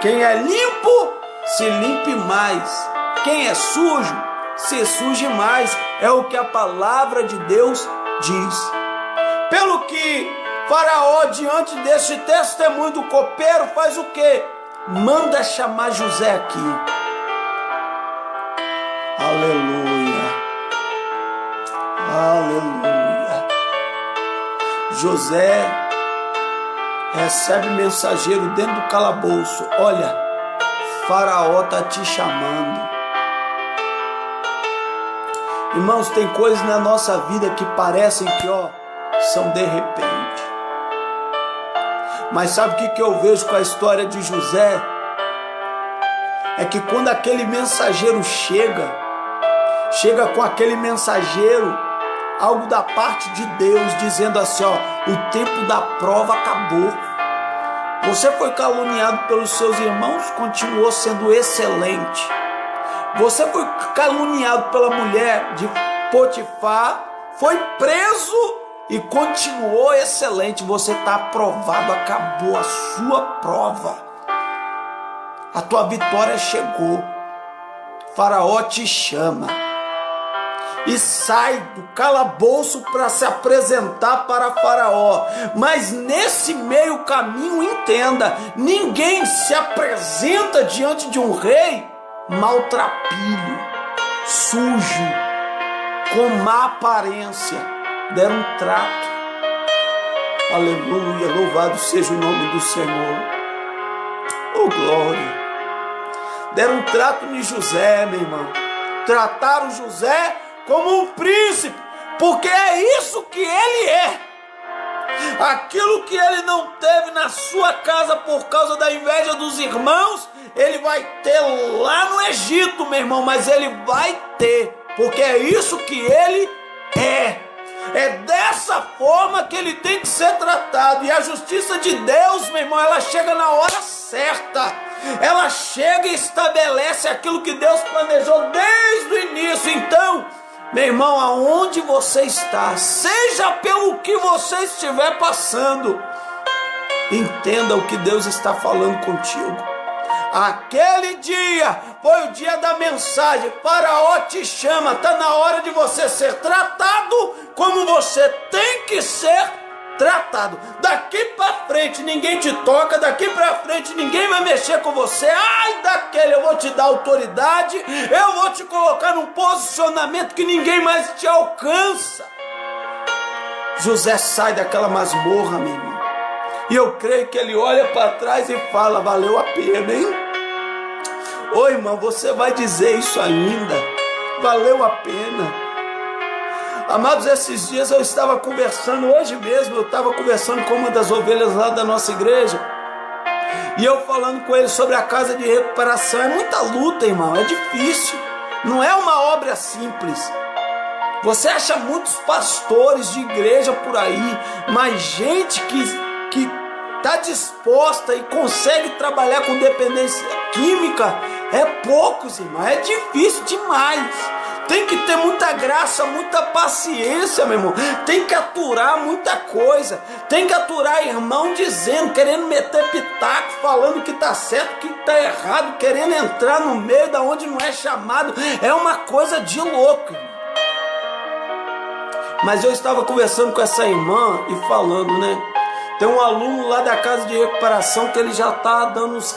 Quem é limpo, se limpe mais. Quem é sujo, se suje mais. É o que a palavra de Deus diz. Pelo que Faraó, diante desse testemunho do copeiro, faz o quê? Manda chamar José aqui. Aleluia. Aleluia. José recebe mensageiro dentro do calabouço. Olha, Faraó está te chamando. Irmãos, tem coisas na nossa vida que parecem que são de repente. Mas sabe o que eu vejo com a história de José? É que quando aquele mensageiro chega com aquele mensageiro, algo da parte de Deus, dizendo assim, o tempo da prova acabou. Você foi caluniado pelos seus irmãos, continuou sendo excelente. Você foi caluniado pela mulher de Potifar, foi preso e continuou excelente. Você está aprovado, acabou a sua prova. A tua vitória chegou. Faraó te chama e sai do calabouço para se apresentar para Faraó. Mas nesse meio caminho, entenda, ninguém se apresenta diante de um rei maltrapilho, sujo, com má aparência. Deram um trato. Aleluia, louvado seja o nome do Senhor. Oh, glória. Deram um trato em José, meu irmão. Trataram José como um príncipe, porque é isso que ele é. Aquilo que ele não teve na sua casa por causa da inveja dos irmãos, ele vai ter lá no Egito, meu irmão, mas ele vai ter, porque é isso que ele é. É dessa forma que ele tem que ser tratado. E a justiça de Deus, meu irmão, ela chega na hora certa. Ela chega e estabelece aquilo que Deus planejou desde o início. Então, meu irmão, aonde você está, seja pelo que você estiver passando, entenda o que Deus está falando contigo. Aquele dia foi o dia da mensagem. Faraó te chama. Está na hora de você ser tratado como você tem que ser tratado. Daqui para frente ninguém te toca. Daqui para frente ninguém vai mexer com você. Ai daquele, eu vou te dar autoridade. Eu vou te colocar num posicionamento que ninguém mais te alcança. José sai daquela masmorra, meu irmão. E eu creio que ele olha para trás e fala: valeu a pena, hein? Ô irmão, você vai dizer isso ainda. Valeu a pena. Amados, esses dias eu estava conversando, hoje mesmo eu estava conversando com uma das ovelhas lá da nossa igreja. E eu falando com ele sobre a casa de recuperação. É muita luta, irmão, é difícil. Não é uma obra simples. Você acha muitos pastores de igreja por aí, mas gente que está disposta e consegue trabalhar com dependência química é poucos, irmão. É difícil demais. Tem que ter muita graça, muita paciência, meu irmão. Tem que aturar muita coisa. Tem que aturar irmão dizendo, querendo meter pitaco, falando que está certo, que está errado, querendo entrar no meio da onde não é chamado. É uma coisa de louco, irmão. Mas eu estava conversando com essa irmã e falando, né? Tem um aluno lá da casa de recuperação que ele já está dando os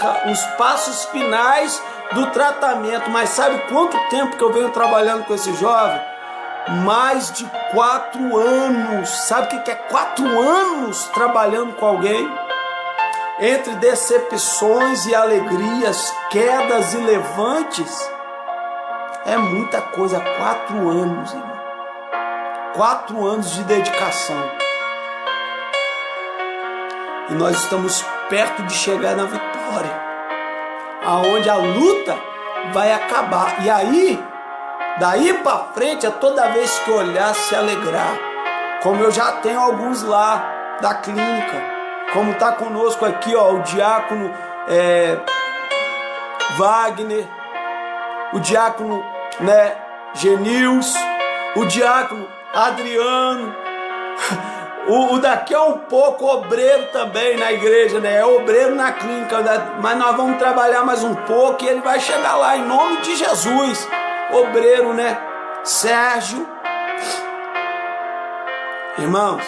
passos finais do tratamento. Mas sabe quanto tempo que eu venho trabalhando com esse jovem? Mais de 4 anos. Sabe o que é 4 anos trabalhando com alguém? Entre decepções e alegrias, quedas e levantes. É muita coisa. 4 anos, irmão. 4 anos de dedicação. E nós estamos perto de chegar na vitória, aonde a luta vai acabar. E aí, daí para frente, é toda vez que olhar, se alegrar. Como eu já tenho alguns lá da clínica, como está conosco aqui, ó, o diácono Wagner, o diácono, né, Genils, o diácono Adriano. O daqui é um pouco obreiro também na igreja, né? É obreiro na clínica, mas nós vamos trabalhar mais um pouco e ele vai chegar lá em nome de Jesus. Obreiro, né? Sérgio. Irmãos,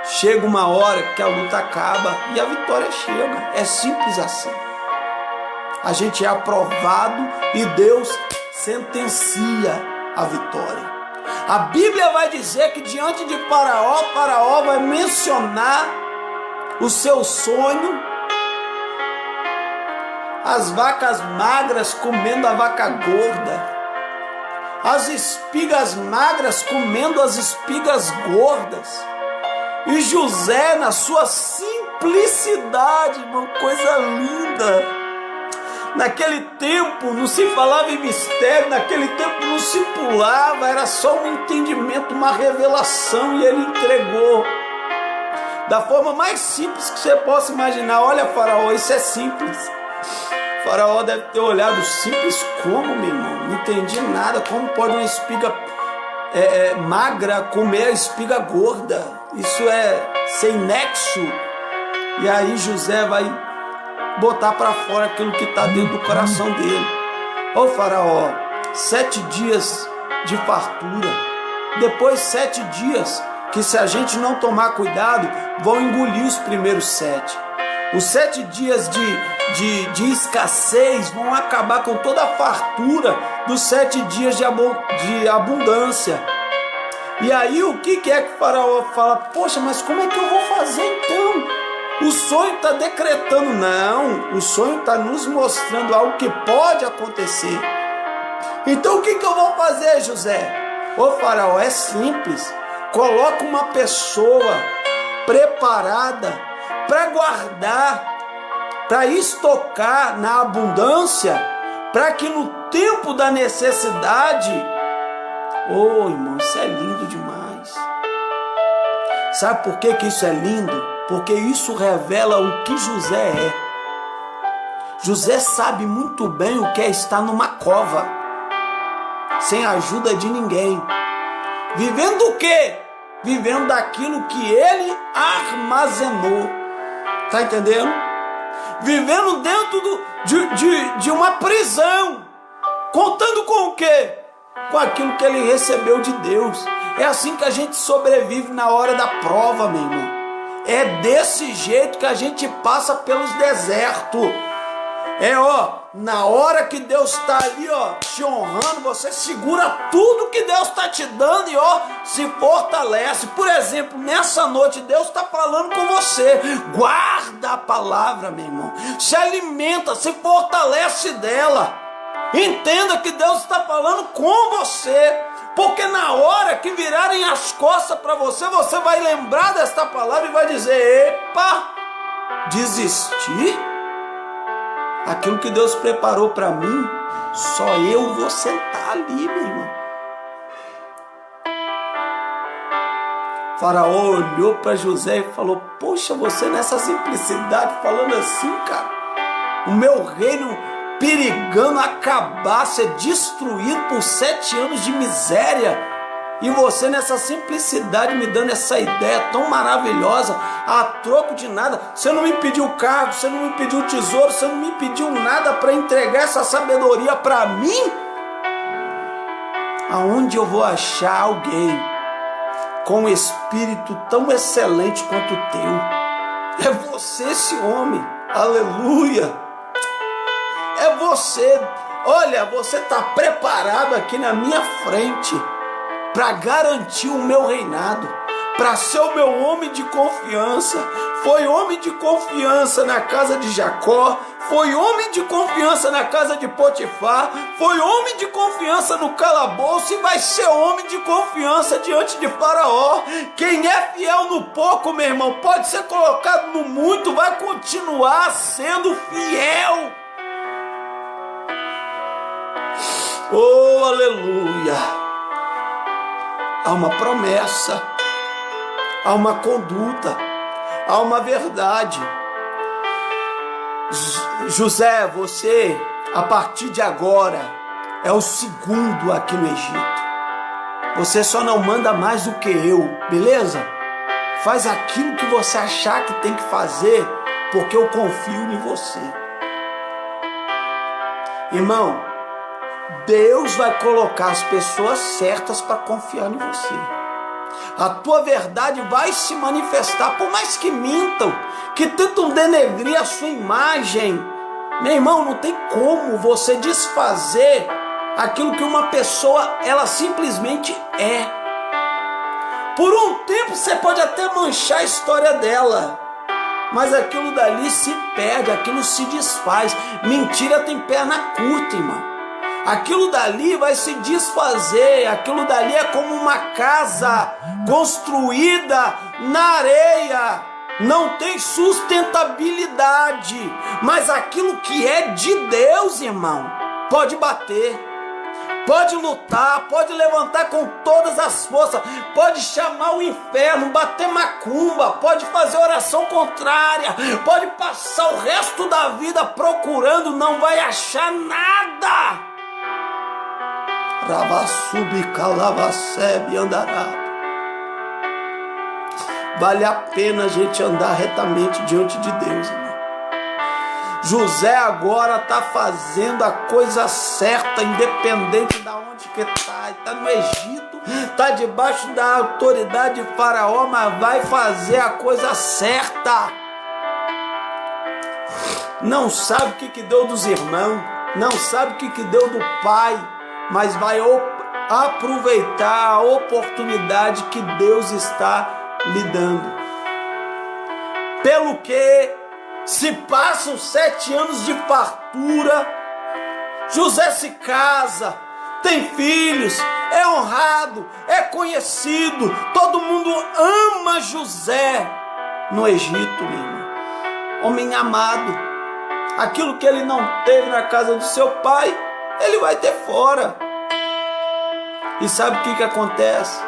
chega uma hora que a luta acaba e a vitória chega. É simples assim. A gente é aprovado e Deus sentencia a vitória. A Bíblia vai dizer que diante de Faraó, Faraó vai mencionar o seu sonho, as vacas magras comendo a vaca gorda, as espigas magras comendo as espigas gordas, e José na sua simplicidade, uma coisa linda. Naquele tempo não se falava em mistério, naquele tempo não se pulava, era só um entendimento, uma revelação, e ele entregou da forma mais simples que você possa imaginar. Olha, Faraó, isso é simples. Faraó deve ter olhado: simples como, meu irmão? Não entendi nada. Como pode uma espiga magra comer a espiga gorda? Isso é sem nexo. E aí José vai botar para fora aquilo que está dentro do coração dele. Ô Faraó, 7 dias de fartura, depois 7 dias que, se a gente não tomar cuidado, vão engolir os primeiros 7. Os 7 dias de escassez vão acabar com toda a fartura dos 7 dias de abundância. E aí o que é que o Faraó fala? Poxa, mas como é que eu vou fazer então? O sonho está decretando. Não, o sonho está nos mostrando algo que pode acontecer. Então o que eu vou fazer, José? Ô Faraó, é simples. Coloca uma pessoa preparada para guardar, para estocar na abundância, para que no tempo da necessidade... Ô irmão, isso é lindo demais. Sabe por que que isso é lindo? Porque isso revela o que José é. José sabe muito bem o que é estar numa cova, sem a ajuda de ninguém. Vivendo o quê? Vivendo daquilo que ele armazenou. Tá entendendo? Vivendo dentro de uma prisão. Contando com o quê? Com aquilo que ele recebeu de Deus. É assim que a gente sobrevive na hora da prova, meu irmão. É desse jeito que a gente passa pelos desertos. Na hora que Deus está ali, te honrando, você segura tudo que Deus está te dando e, se fortalece. Por exemplo, nessa noite, Deus está falando com você. Guarda a palavra, meu irmão. Se alimenta, se fortalece dela. Entenda que Deus está falando com você. Porque na hora que virarem as costas para você, você vai lembrar desta palavra e vai dizer: epa, desisti? Aquilo que Deus preparou para mim, só eu vou sentar ali, meu irmão. Faraó olhou para José e falou: poxa, você nessa simplicidade, falando assim, cara, o meu reino perigando acabar, ser destruído por 7 anos de miséria, e você nessa simplicidade me dando essa ideia tão maravilhosa, a troco de nada. Você não me pediu cargo, você não me pediu tesouro, você não me pediu nada para entregar essa sabedoria para mim? Aonde eu vou achar alguém com um espírito tão excelente quanto o teu? É você, esse homem. Aleluia. É você. Olha, você está preparado aqui na minha frente para garantir o meu reinado, para ser o meu homem de confiança. Foi homem de confiança na casa de Jacó, foi homem de confiança na casa de Potifar, foi homem de confiança no calabouço e vai ser homem de confiança diante de Faraó. Quem é fiel no pouco, meu irmão, pode ser colocado no muito, vai continuar sendo fiel. Oh, aleluia! Há uma promessa, há uma conduta, há uma verdade. José, você, a partir de agora, é o segundo aqui no Egito. Você só não manda mais do que eu, beleza? Faz aquilo que você achar que tem que fazer, porque eu confio em você. Irmão, Deus vai colocar as pessoas certas para confiar em você. A tua verdade vai se manifestar, por mais que mintam, que tentam denegrir a sua imagem. Meu irmão, não tem como você desfazer aquilo que uma pessoa, ela simplesmente é. Por um tempo você pode até manchar a história dela, mas aquilo dali se perde, aquilo se desfaz. Mentira tem perna curta, irmão. Aquilo dali vai se desfazer, aquilo dali é como uma casa construída na areia, não tem sustentabilidade, mas aquilo que é de Deus, irmão, pode bater, pode lutar, pode levantar com todas as forças, pode chamar o inferno, bater macumba, pode fazer oração contrária, pode passar o resto da vida procurando, não vai achar nada. Rabassubi calavacebe andará. Vale a pena a gente andar retamente diante de Deus, irmão. José agora está fazendo a coisa certa, independente de onde que está. Está no Egito, está debaixo da autoridade de Faraó, mas vai fazer a coisa certa. Não sabe o que deu dos irmãos, não sabe o que deu do pai, mas vai aproveitar a oportunidade que Deus está lhe dando. Pelo que se passam 7 anos de fartura, José se casa, tem filhos, é honrado, é conhecido, todo mundo ama José no Egito, meu irmão. Homem amado, aquilo que ele não teve na casa do seu pai, ele vai ter fora. E sabe o que acontece?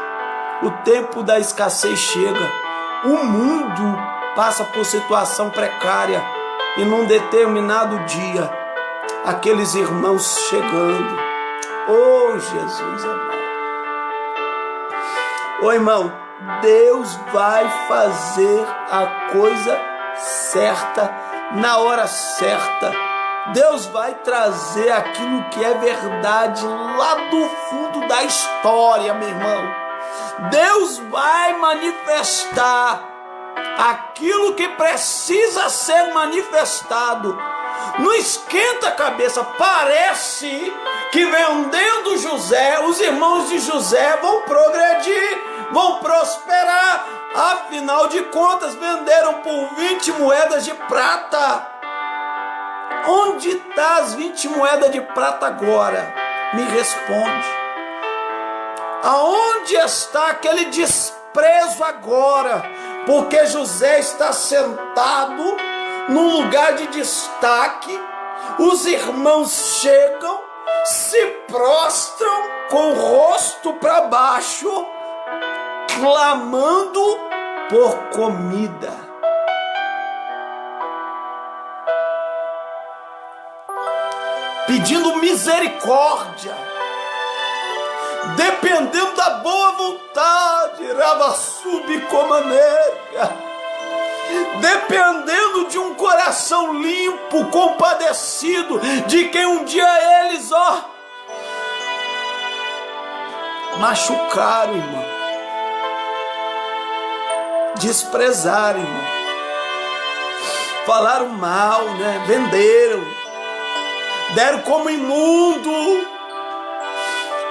O tempo da escassez chega, O mundo passa por situação precária e num determinado dia, aqueles irmãos chegando. Oh, Jesus amado. Oh, irmão, Deus vai fazer a coisa certa, na hora certa. Deus vai trazer aquilo que é verdade lá do fundo da história, meu irmão. Deus vai manifestar aquilo que precisa ser manifestado. Não esquenta a cabeça. Parece que vendendo José, os irmãos de José vão progredir, vão prosperar. Afinal de contas, venderam por 20 moedas de prata. Onde está as 20 moedas de prata agora? Me responde. Aonde está aquele desprezo agora? Porque José está sentado num lugar de destaque. Os irmãos chegam, se prostram com o rosto para baixo, clamando por comida. Pedindo misericórdia, dependendo da boa vontade, Rabassub Comanega, dependendo de um coração limpo, compadecido, de quem um dia eles, machucaram, irmão, desprezaram, irmão, falaram mal, né? Venderam, deram como imundo,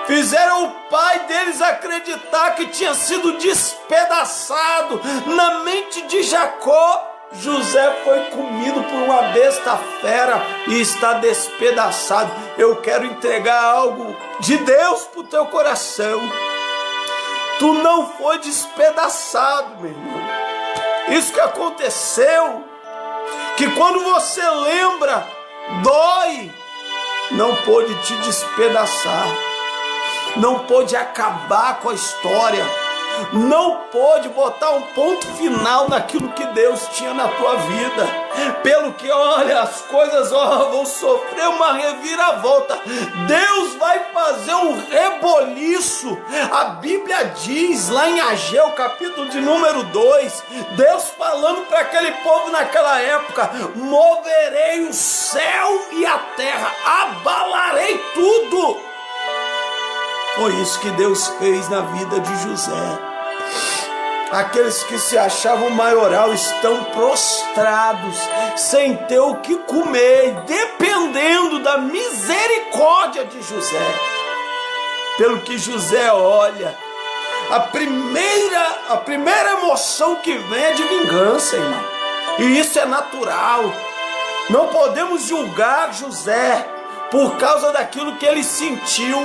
fizeram o pai deles acreditar que tinha sido despedaçado. Na mente de Jacó, José foi comido por uma besta fera e está despedaçado. Eu quero entregar algo de Deus para o teu coração. Tu não foi despedaçado, meu irmão. Isso que aconteceu, que quando você lembra, dói. Não pôde te despedaçar, não pôde acabar com a história, não pôde botar um ponto final naquilo que Deus tinha na tua vida. Pelo que, olha, as coisas vão sofrer uma reviravolta. Deus vai fazer um reboliço. A Bíblia diz lá em Ageu, capítulo de número 2, Deus falando para aquele povo naquela época: moverei o céu e a terra, abalarei tudo. Foi isso que Deus fez na vida de José. Aqueles que se achavam maioral estão prostrados, sem ter o que comer, dependendo da misericórdia de José. Pelo que José olha, a primeira emoção que vem é de vingança, irmão. E isso é natural. Não podemos julgar José por causa daquilo que ele sentiu.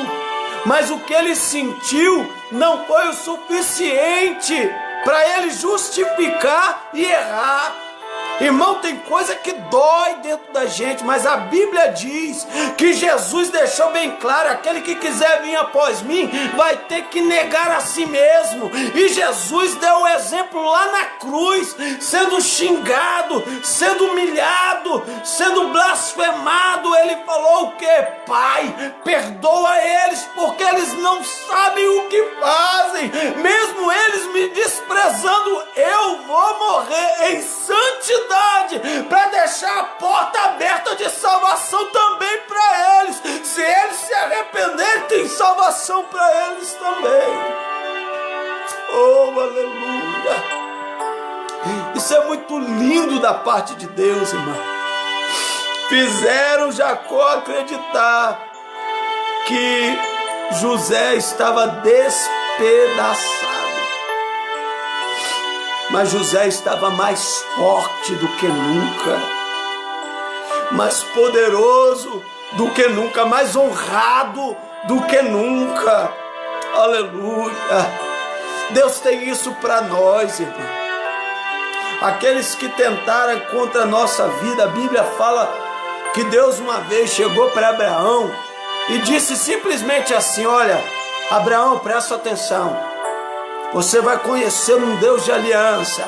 Mas o que ele sentiu não foi o suficiente para ele justificar e errar. Irmão, tem coisa que dói dentro da gente, mas a Bíblia diz que Jesus deixou bem claro: aquele que quiser vir após mim vai ter que negar a si mesmo. E Jesus deu o exemplo lá na cruz, sendo xingado, sendo humilhado, sendo blasfemado. Ele falou o que? Pai, perdoa eles, porque eles não sabem o que fazem. Mesmo eles me desprezando, eu vou morrer em santidade, para deixar a porta aberta de salvação também para eles. Se eles se arrependerem, tem salvação para eles também. Oh, aleluia! Isso é muito lindo da parte de Deus, irmão. Fizeram Jacó acreditar que José estava despedaçado. Mas José estava mais forte do que nunca, mais poderoso do que nunca, mais honrado do que nunca. Aleluia! Deus tem isso para nós, irmão. Aqueles que tentaram contra a nossa vida, a Bíblia fala que Deus uma vez chegou para Abraão e disse simplesmente assim: olha, Abraão, presta atenção. Você vai conhecer um Deus de aliança.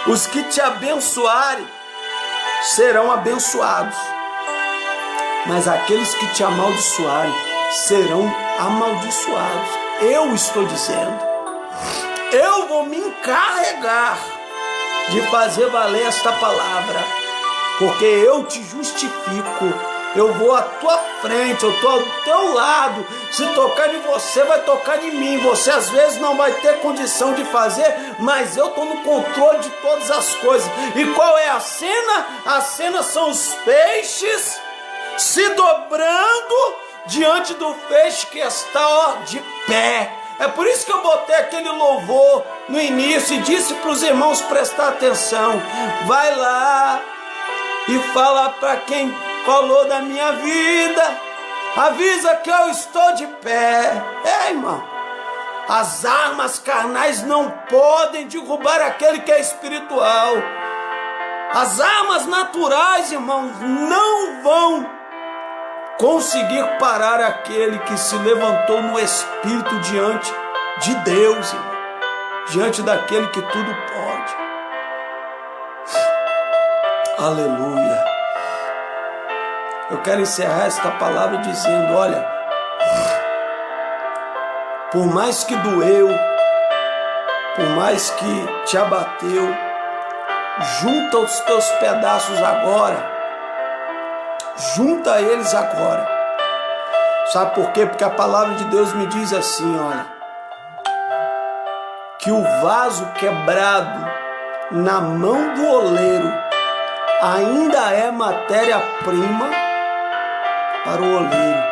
Os que te abençoarem serão abençoados, mas aqueles que te amaldiçoarem serão amaldiçoados. Eu estou dizendo, eu vou me encarregar de fazer valer esta palavra, porque eu te justifico, eu vou à tua frente, eu estou ao teu lado. Se tocar em você, vai tocar em mim. Você às vezes não vai ter condição de fazer, mas eu estou no controle de todas as coisas. E qual é a cena? A cena são os peixes se dobrando diante do peixe que está de pé. É por isso que eu botei aquele louvor no início e disse para os irmãos prestar atenção. Vai lá e fala para quem falou da minha vida, avisa que eu estou de pé. Irmão, as armas carnais não podem derrubar aquele que é espiritual. As armas naturais, irmãos, não vão conseguir parar aquele que se levantou no espírito diante de Deus, irmão, diante daquele que tudo pode. Aleluia. Eu quero encerrar esta palavra dizendo, olha, por mais que doeu, por mais que te abateu, junta os teus pedaços agora, junta eles agora. Sabe por quê? Porque a palavra de Deus me diz assim, olha, que o vaso quebrado na mão do oleiro ainda é matéria-prima para o oleiro.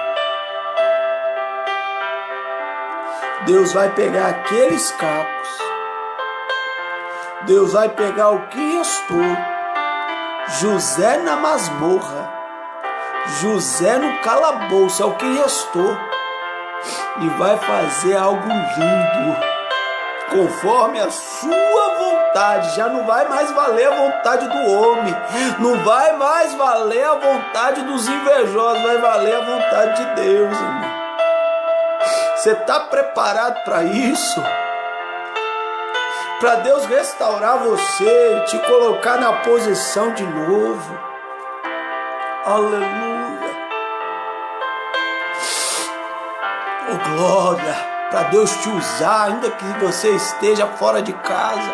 Deus vai pegar aqueles cacos, Deus vai pegar o que restou, José na masmorra, José no calabouço, é o que restou, e vai fazer algo lindo, conforme a sua vontade. Já não vai mais valer a vontade do homem, não vai mais valer a vontade dos invejosos, vai valer a vontade de Deus, irmão. Você está preparado para isso? Para Deus restaurar você e te colocar na posição de novo. Aleluia. Oh, glória. Para Deus te usar, ainda que você esteja fora de casa,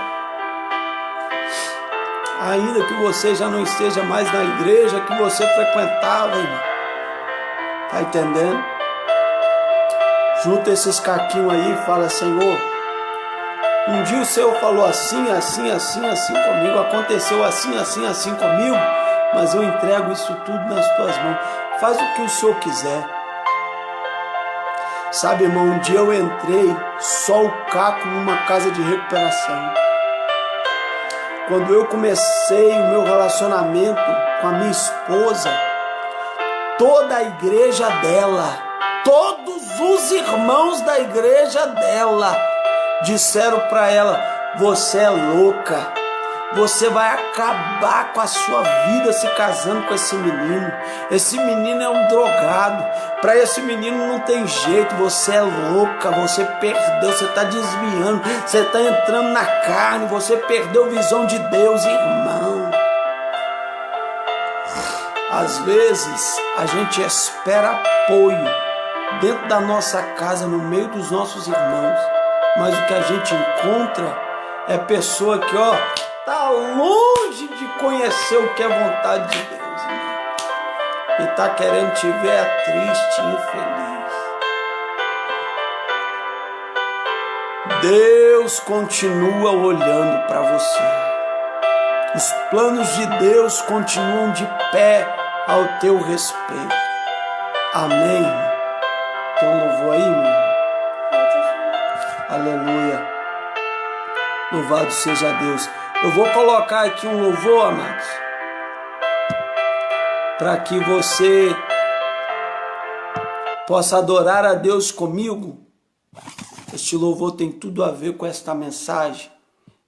ainda que você já não esteja mais na igreja que você frequentava, irmão. Tá entendendo? Junta esses caquinhos aí e fala, Senhor, um dia o Senhor falou assim, assim, assim, assim comigo, aconteceu assim, assim, assim comigo, mas eu entrego isso tudo nas tuas mãos. Faz o que o Senhor quiser. Sabe, irmão, um dia eu entrei só o caco numa casa de recuperação. Quando eu comecei o meu relacionamento com a minha esposa, toda a igreja dela, todos os irmãos da igreja dela disseram para ela, você é louca, você vai acabar com a sua vida se casando com esse menino. Esse menino é um drogado, para esse menino não tem jeito, você é louca, você perdeu, você está desviando, você está entrando na carne, você perdeu a visão de Deus, irmão. Às vezes a gente espera apoio dentro da nossa casa, no meio dos nossos irmãos, mas o que a gente encontra é pessoa que, ó, tá longe de conhecer o que é vontade de Deus, irmão, e tá querendo te ver triste e infeliz. Deus continua olhando para você. Os planos de Deus continuam de pé ao teu respeito. Amém, irmão? Tem um louvor aí, meu irmão? Aleluia. Louvado seja Deus. Eu vou colocar aqui um louvor, amados, para que você possa adorar a Deus comigo. Este louvor tem tudo a ver com esta mensagem.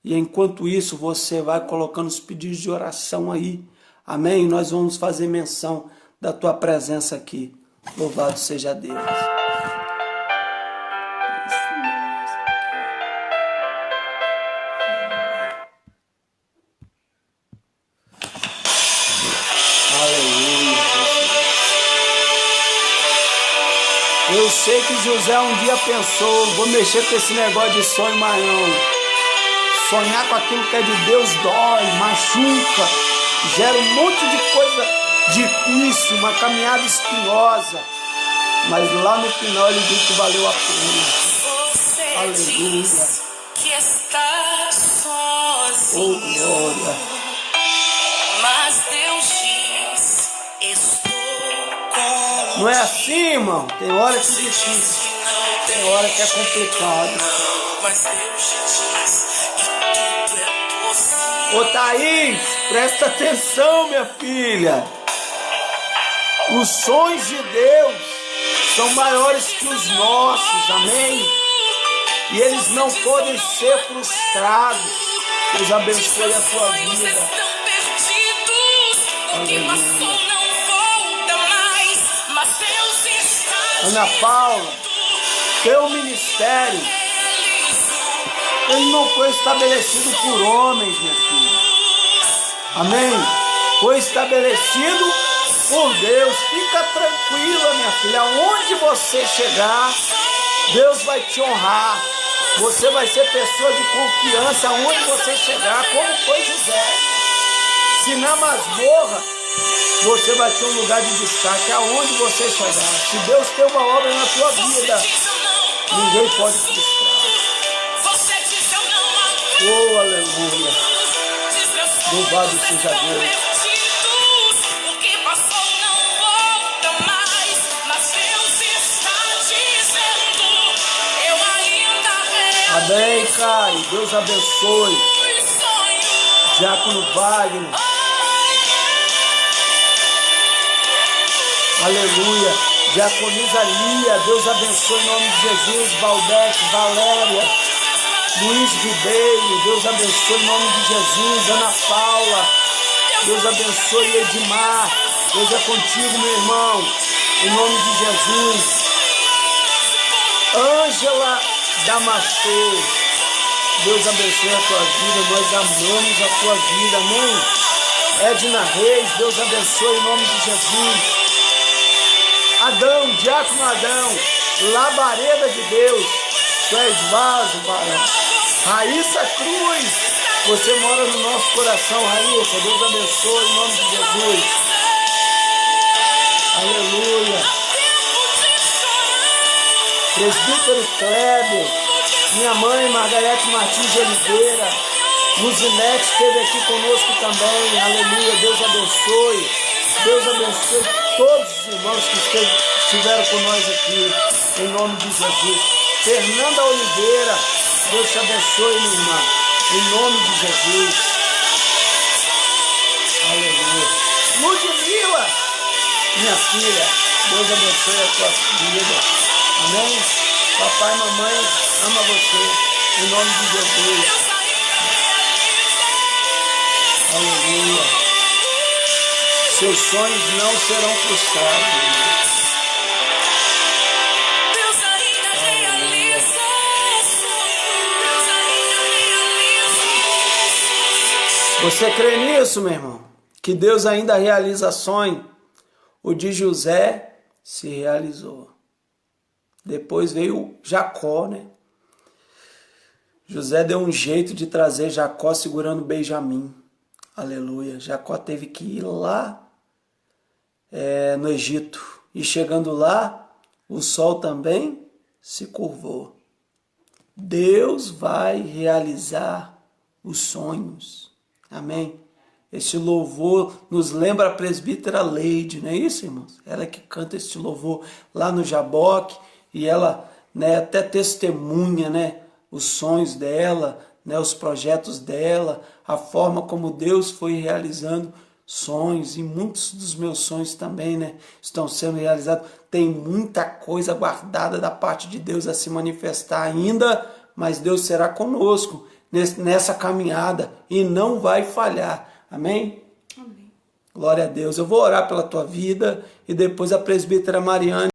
E enquanto isso, você vai colocando os pedidos de oração aí. Amém? Nós vamos fazer menção da tua presença aqui. Louvado seja Deus. sei que José um dia pensou, vou mexer com esse negócio de sonho mais não. Sonhar com aquilo que é de Deus dói, machuca, gera um monte de coisa difícil, uma caminhada espinhosa. Mas lá no final ele viu que valeu a pena. Você Aleluia. diz que está sozinho, Oh, glória. mas Deus diz, estou com Não é assim, irmão? Tem hora que é difícil, tem hora que é complicado. mas Deus diz que tudo é possível. Ô Thaís, presta atenção, minha filha. Os sonhos de Deus são maiores que os nossos, amém? E eles não podem ser frustrados. Deus abençoe a sua Sonhos vida. estão perdidos, o que Aleluia. passou não volta mais, mas Deus está Ana Paula, teu ministério, ele não foi estabelecido por homens, minha filha. Amém? Foi estabelecido por Deus. Fica tranquila, minha filha. Aonde você chegar, Deus vai te honrar. Você vai ser pessoa de confiança aonde você chegar, como foi José. Se na masmorra, você vai ter um lugar de destaque aonde você chegar. Se Deus tem uma obra na tua vida, ninguém pode frustrar. Oh, aleluia. Louvado seja Deus. O que passou não volta mais, mas Deus está dizendo, eu ainda realizo Amém, Caio. Deus abençoe. os sonhos. Diácono Wagner. Aleluia. Diaconisa Lia. Deus abençoe em nome de Jesus. Valdete, Valéria. Luiz Ribeiro, Deus abençoe em nome de Jesus. Ana Paula, Deus abençoe. Edmar, Deus é contigo, meu irmão, em nome de Jesus. Ângela Damastor, Deus abençoe a tua vida, nós amamos a tua vida, amém? Edna Reis, Deus abençoe em nome de Jesus. Adão, Diácono Adão, Labareda de Deus, tu és vaso, varão. Raíssa Cruz, você mora no nosso coração, Raíssa, Deus abençoe em nome de Jesus. Aleluia. Presbítero Kleber, minha mãe Margarete Martins de Oliveira, Luzinete esteve aqui conosco também, aleluia, Deus abençoe. Deus abençoe todos os irmãos que estiveram com nós aqui, em nome de Jesus. Fernanda Oliveira, Deus te abençoe, minha irmã, em nome de Jesus. Aleluia. Ludmila, minha filha, Deus abençoe a tua vida. Amém? Papai e mamãe ama você, em nome de Jesus. Aleluia. Seus sonhos não serão frustrados. Você crê nisso, meu irmão? Que Deus ainda realiza sonho? O de José se realizou. Depois veio Jacó, né? José deu um jeito de trazer Jacó segurando Benjamim. Aleluia. Jacó teve que ir lá no Egito. E chegando lá, o sol também se curvou. Deus vai realizar os sonhos. Amém? Este louvor nos lembra a presbítera Leide, não é isso, irmãos? Ela que canta este louvor lá no Jaboque e ela, né, até testemunha, né, os sonhos dela, né, os projetos dela, a forma como Deus foi realizando sonhos, e muitos dos meus sonhos também, né, estão sendo realizados. Tem muita coisa guardada da parte de Deus a se manifestar ainda, mas Deus será conosco nessa caminhada e não vai falhar. Amém? Amém. Glória a Deus. Eu vou orar pela tua vida e depois a presbítera Mariane